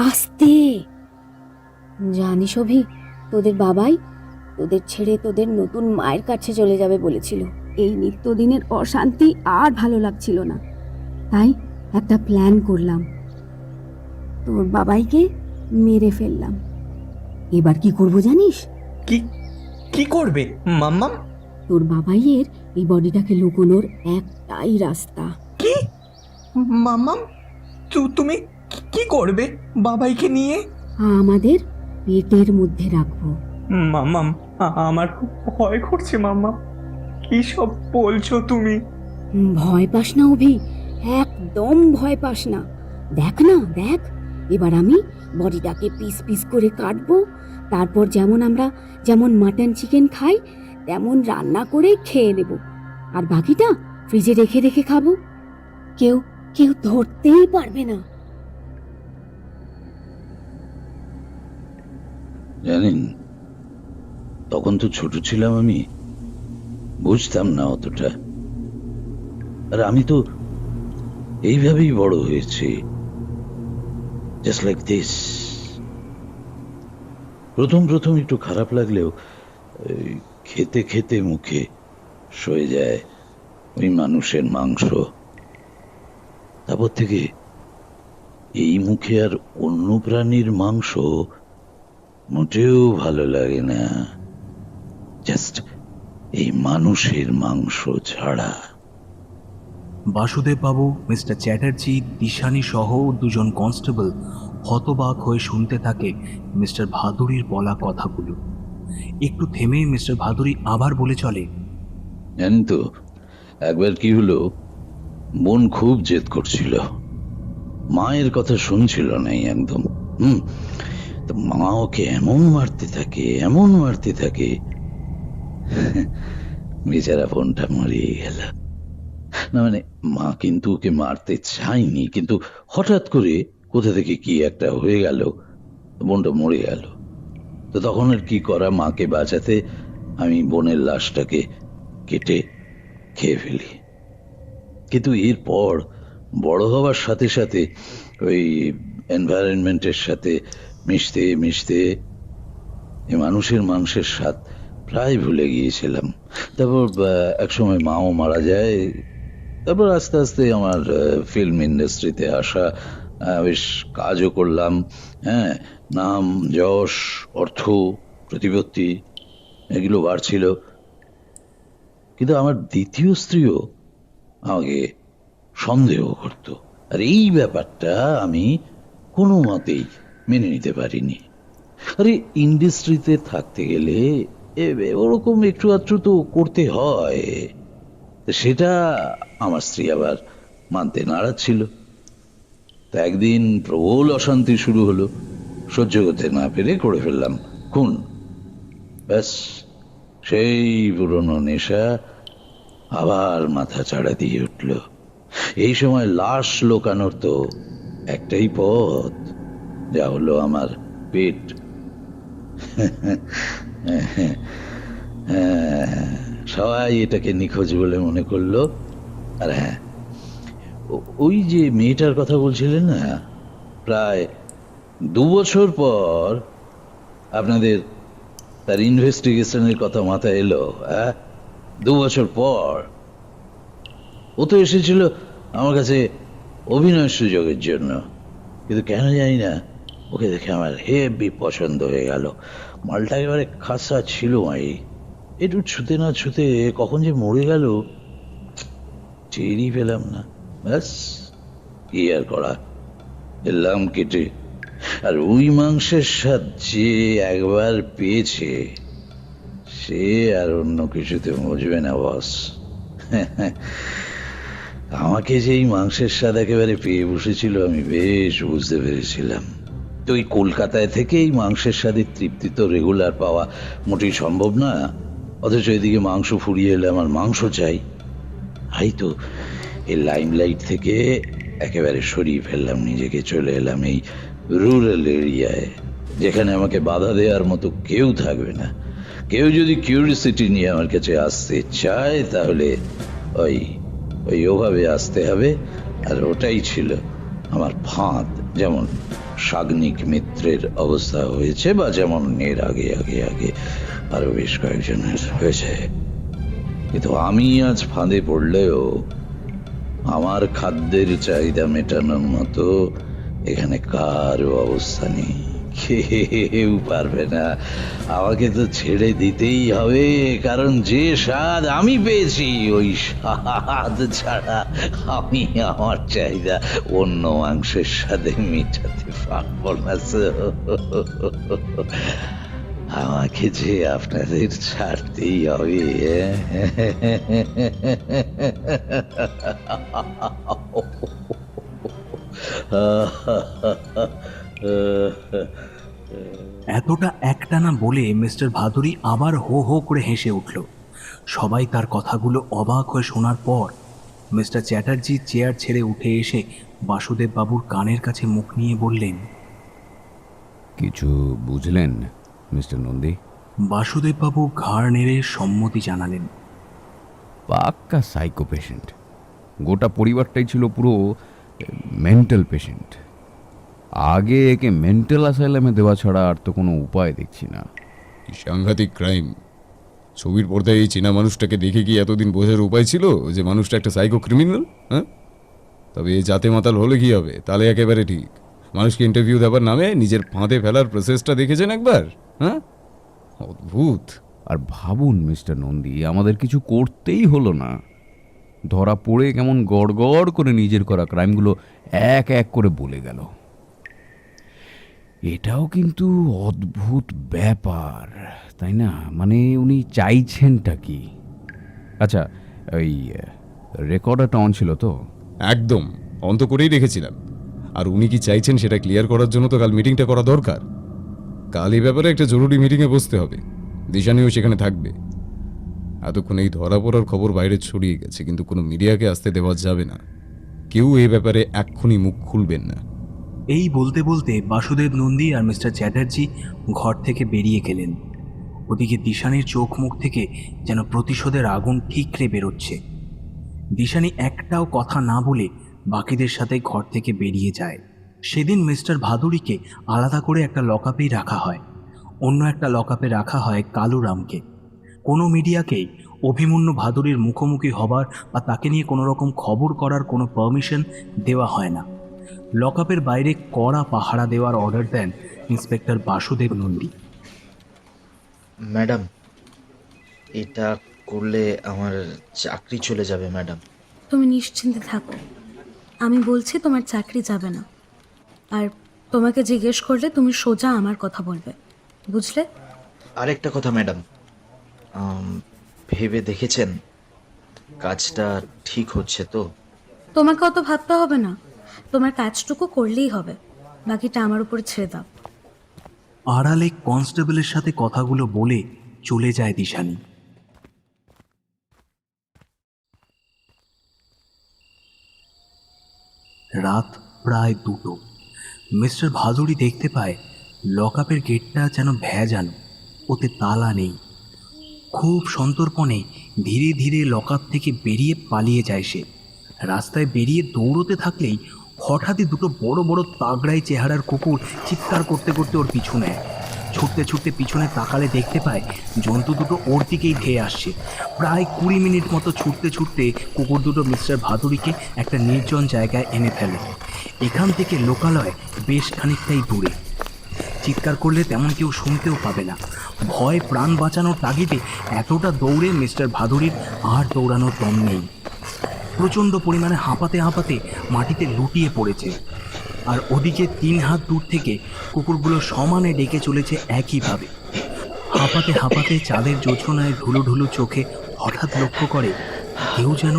আস্তে। জানিস অভি, তোদের বাবাই তোদের ছেড়ে তোদের নতুন মায়ের কাছে চলে যাবে বলেছিল। এই নিত্যদিনের অশান্তি আর ভালো লাগছিল না, তাই একটা প্ল্যান করলাম, তোর বাবাইকে মেরে ফেললাম। এবার কি করব জানিস? কি করবে মাম্মা? তোর বাবাইয়ের এই বডিটাকে লুকোনোর একটাই রাস্তা। কি মাম্মা, তুমি কি করবে বাবাইকে নিয়ে? আমাদের পেটের মধ্যে রাখবো। মাম্মাম, আমার খুব ভয় করছে মাম্মা, কি সব বলছো তুমি? ভয় পাস না অভি, একদম ভয় পাস না। দেখ না, দেখ, এবার আমি বডিটাকে পিস পিস করে কাটবো, তারপর যেমন মাটন চিকেন খাই তেমন রান্না করে খেয়ে নেব, আর বাকিটা ফ্রিজে রেখে রেখে খাবো। কেউ ধরতেই পারবে না। জানেন, তখন তো ছোট ছিলাম, আমি বুঝতাম না অতটা। আর আমি তো এইভাবেই বড় হয়েছি, জাস্ট লাইক দিস। প্রথম একটু খারাপ লাগলেও খেতে খেতে মুখে সয়ে যায় ওই মানুষের মাংস। তারপর থেকে এই মুখে আর অন্য প্রাণীর মাংস মোটেও ভালো লাগে না, জাস্ট এই মানুষের মাংস ছাড়া। বাসুদেব বাবু, মিস্টার চ্যাটার্জি, দিশানি সহ দুজন কনস্টেবল হতবাক হয়ে শুনতে থাকে মিস্টার ভাদুরীর বলা কথাগুলো। একটু থেমে মিস্টার ভাদুরী আবার বলে চলে, জানেন তো, একবার কি হলো, বোন খুব জেদ করছিল, মায়ের কথা শুনছিল না একদম। তো মা ওকে এমন মারতে থাকে বেচারা বোনটা মরিয়ে গেল। না মানে মা কিন্তু ওকে মারতে চায়নি, কিন্তু হঠাৎ করে কোথা থেকে কি একটা হয়ে গেল, বোনটা মরে গেল। তো তখন আর কি করা, মাকে বাঁচাতে আমি বোনের লাশটাকে কেটে খেয়ে ফেলি। কিন্তু এরপর বড় হওয়ার সাথে সাথে ওই এনভায়রনমেন্টের সাথে মিশতে মিশতে এই মানুষের মাংসের স্বাদ প্রায় ভুলে গিয়েছিলাম। তারপর একসময় মাও মারা যায়। তারপর আস্তে আস্তে আমার ফিল্ম ইন্ডাস্ট্রিতে আসা, বেশ কাজও করলাম। হ্যাঁ, নাম, যশ, অর্থ, প্রতিপত্তি এগুলো বাড়ছিল। কিন্তু আমার দ্বিতীয় স্ত্রীও আমাকে সন্দেহ করত, আর এই ব্যাপারটা আমি কোনো মতেই মেনে নিতে পারিনি। আরে ইন্ডাস্ট্রিতে থাকতে গেলে ওরকম একটু আধটু তো করতে হয়, সেটা আমার স্ত্রী আবার মানতে নারাজ ছিল। তা একদিন প্রবল অশান্তি শুরু হলো, সহ্য করতে না পেরে করে ফেললাম খুন। ব্যাস, সেই পুরনো নেশা আবার মাথা চাড়া দিয়ে উঠল। এই সময় লাশ লোকানোর তো একটাই পথ, যা হলো আমার পেট। সবাই এটাকে নিখোঁজ বলে মনে করলো। আর হ্যাঁ, ওই যে মেয়েটার কথা বলছিলেন না, প্রায় 2 বছর পর আপনাদের তার ইনভেস্টিগেশনের কথা মাথায় এলো। 2 বছর পর ও তো এসেছিল আমার কাছে অভিনয় সুযোগের জন্য, কিন্তু কেন জানি না ওকে দেখে আমার হেভি পছন্দ হয়ে গেল। মালটা একেবারে খাসা ছিল, মাই একটু ছুতে না ছুতে কখন যে মরে গেল টেরই পেলাম না। ব্যাস, কি আর করা, এলাম কেটে। আর ওই মাংসের স্বাদ যে একবার পেয়েছে সে আর অন্য কিছুতে মজবে না বস। আমাকে যে এই মাংসের স্বাদ একেবারে পেয়ে বসেছিল আমি বেশ বুঝতে পেরেছিলাম। তো ওই কলকাতায় থেকে এই মাংসের স্বাদের তৃপ্তি তো রেগুলার পাওয়া মোটেই সম্ভব না, অথচ এদিকে মাংস ফুরিয়ে এলে আমার মাংস চাই। তাই তো এই লাইমলাইট থেকে একেবারে সরিয়ে ফেললাম নিজেকে, চলে এলাম এই রুরাল এরিয়ায়, যেখানে আমাকে বাধা দেওয়ার মতো কেউ থাকবে না। কেউ যদি কিউরিয়াসিটি নিয়ে আমার কাছে আসতে চায় তাহলে ওই ওভাবে আসতে হবে। আর ওটাই ছিল আমার ফাঁদ, যেমন সাগ্নিক মিত্রের অবস্থা হয়েছে, বা যেমন এর আগে আগে আগে আরো বেশ কয়েকজনের হয়েছে। কিন্তু আমি আজ ফাঁদে পড়লেও আমার খাদ্যের চাহিদা মেটানোর মতো এখানে কারও অবস্থা নেই। কেউ পারবে না, আমাকে তো ছেড়ে দিতেই হবে, কারণ যে স্বাদ আমি পেয়েছি ওই স্বাদ ছাড়া আমি আমার চাহিদা অন্য মাংসের স্বাদে মেটাতে পারবো না। আমাকে যে আপনাদের ছাড়তেই হবে। এতটা একটানা বলে মিস্টার ভাদুরী আবার হো হো করে হেসে উঠল। সবাই তার কথাগুলো অবাক হয়ে শোনার পর মিস্টার চ্যাটার্জি চেয়ার ছেড়ে উঠে এসে বাসুদেব বাবুর কানের কাছে মুখ নিয়ে বললেন, কিছু বুঝলেন মিস্টার নন্দী? বাসুদেব বাবু ঘাড় নেড়ে সম্মতি জানালেন। পাক্কা সাইকো পেশেন্ট। গোটা পরিবারটাই ছিল পুরো মেন্টাল পেশেন্ট। আগে একে মেন্টাল অ্যাসাইলামে দেওয়া ছাড়া আর তো কোনো উপায় দেখছি না। কি সাংঘাতিক ক্রাইম! ছবির পর্দায় এই চেনা মানুষটাকে দেখে কি এতদিন বোঝার উপায় ছিল যে মানুষটা একটা সাইকো ক্রিমিনাল? হ্যাঁ, তবে এ জাতে মাতাল হলে কি হবে, তাহলে একেবারে ঠিক। মানুষকে ইন্টারভিউ দেওয়ার নামে নিজের ফাঁদে ফেলার প্রসেসটা দেখেছেন একবার? হ্যাঁ, অদ্ভুত। আর ভাবুন মিস্টার নন্দী, আমাদের কিছু করতেই হলো না, ধরা পড়ে কেমন গড় করে নিজের করা ক্রাইমগুলো এক এক করে বলে গেল। এটাও কিন্তু অদ্ভুত ব্যাপার, তাই না? মানে উনি চাইছেনটা কি? আচ্ছা, ওই রেকর্ডারটা অন ছিল তো? একদম অন্ত করেই রেখেছিলাম। আর উনি কি চাইছেন সেটা ক্লিয়ার করার জন্য তো কাল মিটিংটা করা দরকার। কাল এই ব্যাপারে একটা জরুরি মিটিংয়ে বসতে হবে, দিশানিও সেখানে থাকবে। এতক্ষণ এই ধরা পড়ার খবর বাইরে ছড়িয়ে গেছে, কিন্তু কোনো মিডিয়াকে আসতে দেওয়া যাবে না। কেউ এই ব্যাপারে এক্ষুনি মুখ খুলবেন না। এই বলতে বলতে বাসুদেব নন্দী আর মিস্টার চ্যাটার্জি ঘর থেকে বেরিয়ে গেলেন। ওদিকে দিশানির চোখ মুখ থেকে যেন প্রতিশোধের আগুন ঠিকরে বেরোচ্ছে। দিশানি একটাও কথা না বলে বাকিদের সাথে ঘর থেকে বেরিয়ে যায়। সেদিন মিস্টার ভাদুড়িকে আলাদা করে একটা লকআপেই রাখা হয়, অন্য একটা লকআপে রাখা হয় কালুরামকে। কোনো মিডিয়াকেই অভিমন্যু ভাদুড়ির মুখোমুখি হবার বা তাকে নিয়ে কোনো রকম খবর করার কোনো পারমিশন দেওয়া হয় না। লকআপের বাইরে কড়া পাহারা দেওয়ার অর্ডার দেন ইন্সপেক্টর বাসুদেব নন্দী। ম্যাডাম, এটা করলে আমার চাকরি চলে যাবে ম্যাডাম। তুমি নিশ্চিন্তে থাকো, আমি বলছি তোমার চাকরি যাবে না। আর তোমাকে জিজ্ঞেস করলে তুমি সোজা আমার কথা বলবে, বুঝলে? আরেকটা কথা ম্যাডাম, ভেবে দেখেছেন কাজটা ঠিক হচ্ছে তো? তোমাকে অত ভাবতে হবে না, তোমার কাজটুকু করলেই হবে, বাকিটা আমার উপরে ছেড়ে দাও। আড়ালে কনস্টেবলের সাথে কথাগুলো বলে চলে যায় দিশানি। রাত প্রায় 2টো। মিস্টার ভাদুড়ি দেখতে পায় লকআপের গেটটা যেন ভেজানো, ওতে তালা নেই। খুব সন্তর্পণে ধীরে ধীরে লকআপ থেকে বেরিয়ে পালিয়ে যায় সে। রাস্তায় বেরিয়ে দৌড়তে থাকলেই হঠাৎই দুটো বড় বড় তাগড়াই চেহারার কুকুর চিৎকার করতে করতে ওর পিছু নেয়। ছুটতে ছুটতে পিছনে তাকালে দেখতে পায় জন্তু দুটো ওর দিকেই ধেয়ে আসছে। প্রায় 20 মিনিট মতো ছুটতে ছুটতে কুকুর দুটো মিস্টার ভাদুড়িকে একটা নির্জন জায়গায় এনে ফেলে। এখান থেকে লোকালয় বেশ খানিকটাই দূরে। চিৎকার করলে তেমন কেউ শুনতেও পাবে না। ভয় প্রাণ বাঁচানোর তাগিদে এতটা দৌড়ে মিস্টার ভাদুড়ির আর দৌড়ানোর দম নেই। প্রচণ্ড পরিমাণে হাঁপাতে হাঁপাতে মাটিতে লুটিয়ে পড়েছে। আর ওদিকে 3 হাত দূর থেকে কুকুরগুলো সমানে ডেকে চলেছে একইভাবে। হাঁপাতে হাঁপাতে চাঁদের জোছনায় ঢুলু ঢুলু চোখে হঠাৎ লক্ষ্য করে কেউ যেন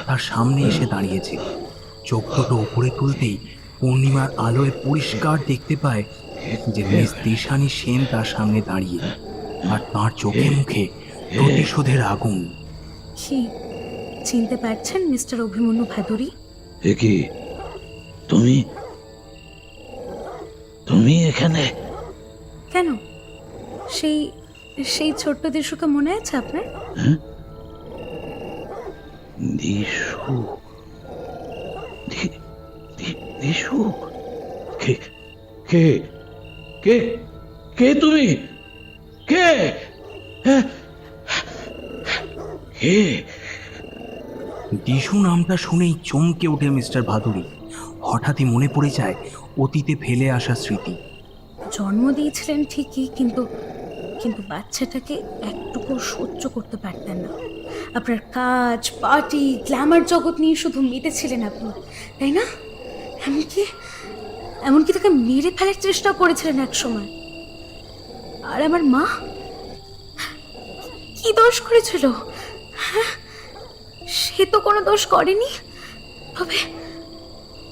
তার সামনে এসে দাঁড়িয়েছে। চোখ দুটো উপরে তুলতেই পূর্ণিমার আলোয় পরিষ্কার দেখতে পায় যে মিস দিশানি সেন তার সামনে দাঁড়িয়ে, আর তার চোখে মুখে প্রতিশোধের আগুন। কি চিনতে পারছেন মিস্টার অভিমন্যু ভাদুড়ি? এ কি, তুমি তুমি এখানে? কেন, সেই সেই ছোট্ট দিশুকে মনে আছে আপনার? দিশু? দিশু? কে কে কে কে তুমি? কে কে? দিশু নামটা শুনেই চমকে ওঠে মিস্টার ভাদুড়ি। হঠাৎই মনে পড়ে যায় অতীতে ফেলে আসা স্মৃতি। জন্ম দিয়েছিলেন ঠিকই, কিন্তু কিন্তু বাচ্চাটাকে একটুকু সহ্য করতে পারতেন না। আপনার কাজ, পার্টি, গ্ল্যামার জগৎ নিয়ে শুধু মেতেছিলেন আপনি, তাই না? এমনকি তাকে মেরে ফেলার চেষ্টা করেছিলেন এক সময়। আর আমার মা কি দোষ করেছিল? হ্যাঁ, সে তো কোনো দোষ করেনি। তবে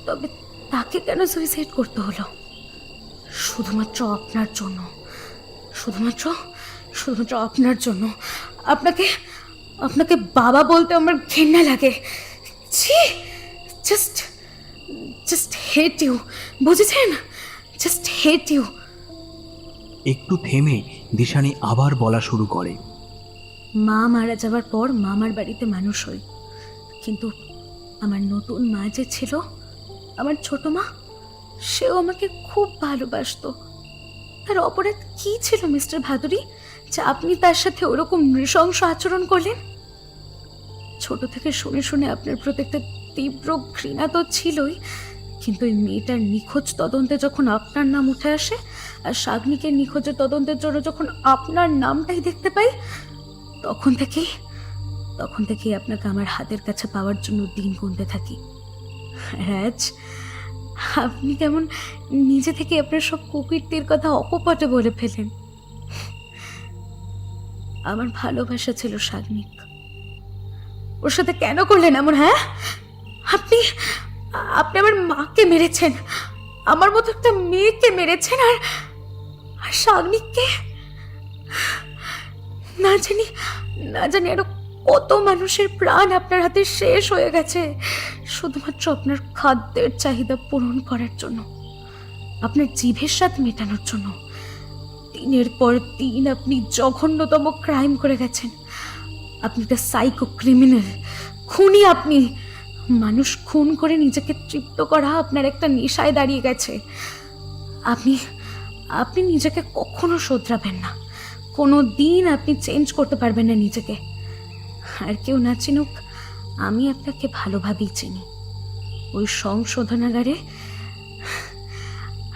তবে তাকে কেন সুইসাইড করতে হলো? শুধুমাত্র আপনার জন্য, শুধুমাত্র আপনার জন্য। আপনাকে বাবা বলতে আমার ঘেন্না লাগে। ছি, জাস্ট হেট ইউ, বুঝেছেন? Just hate you. একটু থেমে দিশানি আবার বলা শুরু করে, মা মারা যাওয়ার পর মামার বাড়িতে মানুষ হই, কিন্তু আমার নতুন মা যে ছিল, আমার ছোট মা, সেও আমাকে খুব ভালোবাসতো। তার অপরাধ কি ছিল মিস্টার ভাদুড়ি, যে আপনি তার সাথে ওরকম নৃশংস আচরণ করলেন? ছোট থেকে শুনে শুনে আপনার প্রতি একটা তীব্র ঘৃণা তো ছিলই, কিন্তু ওই মেয়েটার নিখোঁজ তদন্তে যখন আপনার নাম উঠে আসে আর শাগনিকের নিখোঁজের তদন্তের জন্য যখন আপনার নামটাই দেখতে পাই, তখন থেকেই আপনাকে আমার হাতের কাছে পাওয়ার জন্য দিন গুনতে থাকি। রাজ, আপনি কেমন নিজে থেকে আপনার সব কুকীর্তির কথা অকপটে বলে ফেলেন। আমার ভালোবাসা ছিল শাগনিক, ওর সাথে কেন করলেন এমন? হ্যাঁ, আপনি আমার মাকে মেরেছেন, আমার মতো একটা মেয়েকে মেরেছেন, আর শাগনিককে না জানি আরো কত মানুষের প্রাণ আপনার হাতে শেষ হয়ে গেছে শুধুমাত্র আপনার খাদ্যের চাহিদা পূরণ করার জন্য, আপনার জিভের স্বাদ মেটানোর জন্য। দিনের পর দিন আপনি জঘন্যতম ক্রাইম করে গেছেন। আপনি একটা সাইকো ক্রিমিনাল, খুনি। আপনি মানুষ খুন করে নিজেকে তৃপ্ত করা আপনার একটা নেশায় দাঁড়িয়ে গেছে। আপনি নিজেকে কখনো শোধরাবেন না, কোনো দিন আপনি চেঞ্জ করতে পারবেন না নিজেকে। আর কেউ না চিনুক, আমি আপনাকে ভালোভাবেই চিনি। ওই সংশোধনাগারে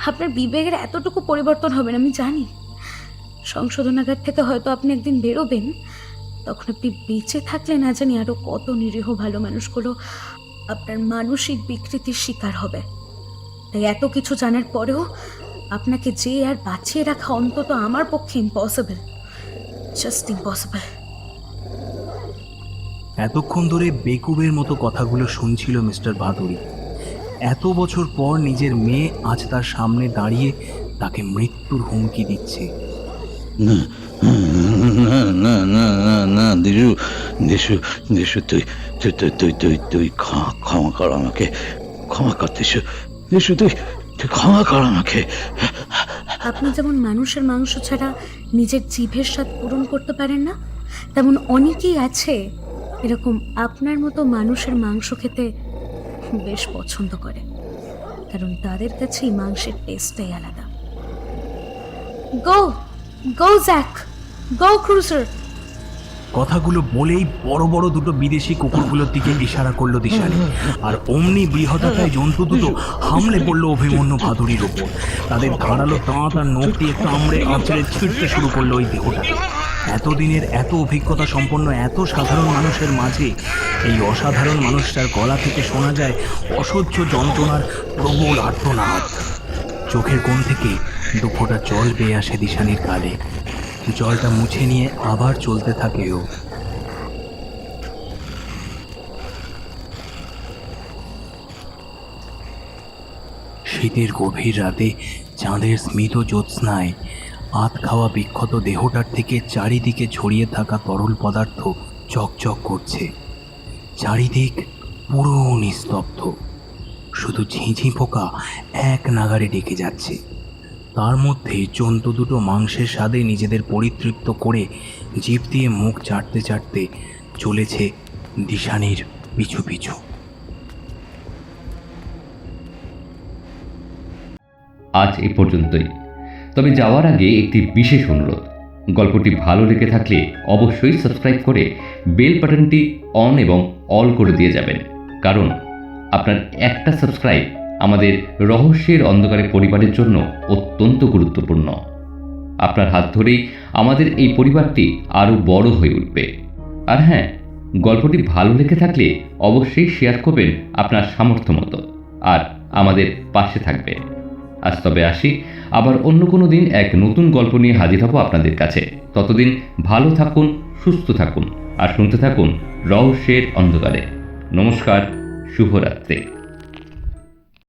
আপনার বিবেকের এতটুকু পরিবর্তন হবে না আমি জানি। সংশোধনাগার থেকে হয়তো আপনি একদিন বেরোবেন, তখন আপনি বেঁচে থাকলে না জানি আরো কত নিরীহ ভালো মানুষগুলো আপনার মানসিক বিকৃতির শিকার হবে। তাই এত কিছু জানার পরেও আপনাকে যে আর বাঁচিয়ে রাখা অন্তত আমার পক্ষে ইম্পসিবল, জাস্ট ইম্পসিবল। এতক্ষণ ধরে বেকুবের মতো কথাগুলো শুনছিল মিস্টার ভাদুড়ি। এত বছর পর নিজের মেয়ে আজ তার সামনে দাঁড়িয়ে তাকে মৃত্যুর হুমকি দিচ্ছে। না না না না না না দেশু দেশু দেশু তুই তুই তুই তুই তুই তুই ক্ষমা কর আমাকে, ক্ষমা কর দেশু, দেশু তুই তুই ক্ষমা কর আমাকে। আপনি যেমন মানুষের মাংস ছাড়া নিজের জিভের স্বাদ পূরণ করতে পারেন না, তেমন অনেকেই আছে এরকম আপনার মতো মানুষের মাংস খেতে বেশ পছন্দ করে, কারণ তাদের কাছে এই মাংসের টেস্টটাই আলাদা। গো গো জ্যাক, গো ক্রুজার। কথাগুলো বলেই বড় বড় দুটো বিদেশি কুকুরগুলোর দিকে ইশারা করলো দিশানি, আর অমনি বৃহদাকায় জন্তু দুটো হামলে পড়লো অভিমন্যু ভাদুড়ির ওপর। তাদের ধারালো দাঁত আর নখ দিয়ে কামড়ে আঁচড়ে ছিঁড়তে শুরু করলো ওই দেহটাকে। এতদিনের এত অভিজ্ঞতা সম্পন্ন এত সাধারণ মানুষের মাঝে এই অসাধারণ মানুষটার গলা থেকে শোনা যায় অসহ্য যন্ত্রণার প্রবল আর্তনাদ। চোখের কোণ থেকে দুফোঁটা জল বেয়ে আসে দিশানির গালে। জলটা মুছে নিয়ে আবার চলতে থাকে ও। শীতের গভীর রাতে চাঁদের স্মিত জ্যোৎস্নায় আত খাওয়া বিক্ষত দেহটার থেকে চারিদিকে ছড়িয়ে থাকা তরল পদার্থ চকচক করছে। চারিদিক পুরো নিস্তব্ধ, শুধু ঝিঁঝি পোকা এক নাগারে ডেকে যাচ্ছে। তার মধ্যে জন্তু দুটো মাংসের স্বাদে নিজেদের পরিতৃপ্ত করে জিভ দিয়ে মুখ চাটতে চাটতে চলেছে দিশানির পিছু পিছু। আজ এই পর্যন্তই। তবে যাওয়ার আগে একটি বিশেষ অনুরোধ, গল্পটি ভালো লেগে থাকলে অবশ্যই সাবস্ক্রাইব করে বেল বাটনটি অন এবং অল করে দিয়ে যাবেন, কারণ আপনার একটা সাবস্ক্রাইব আমাদের রহস্যের অন্ধকারে পরিবারের জন্য অত্যন্ত গুরুত্বপূর্ণ। আপনার হাত ধরেই আমাদের এই পরিবারটি আরও বড় হয়ে উঠবে। আর হ্যাঁ, গল্পটি ভালো লেগে থাকলে অবশ্যই শেয়ার করবেন আপনার সামর্থ্য মতো, আর আমাদের পাশে থাকবে। আজ তবে আসি, আবার অন্য কোনো দিন এক নতুন গল্প নিয়ে হাজির হব আপনাদের কাছে। ততদিন ভালো থাকুন, সুস্থ থাকুন, আর শুনতে থাকুন রহস্যের অন্ধকারে। নমস্কার, শুভরাত্রি।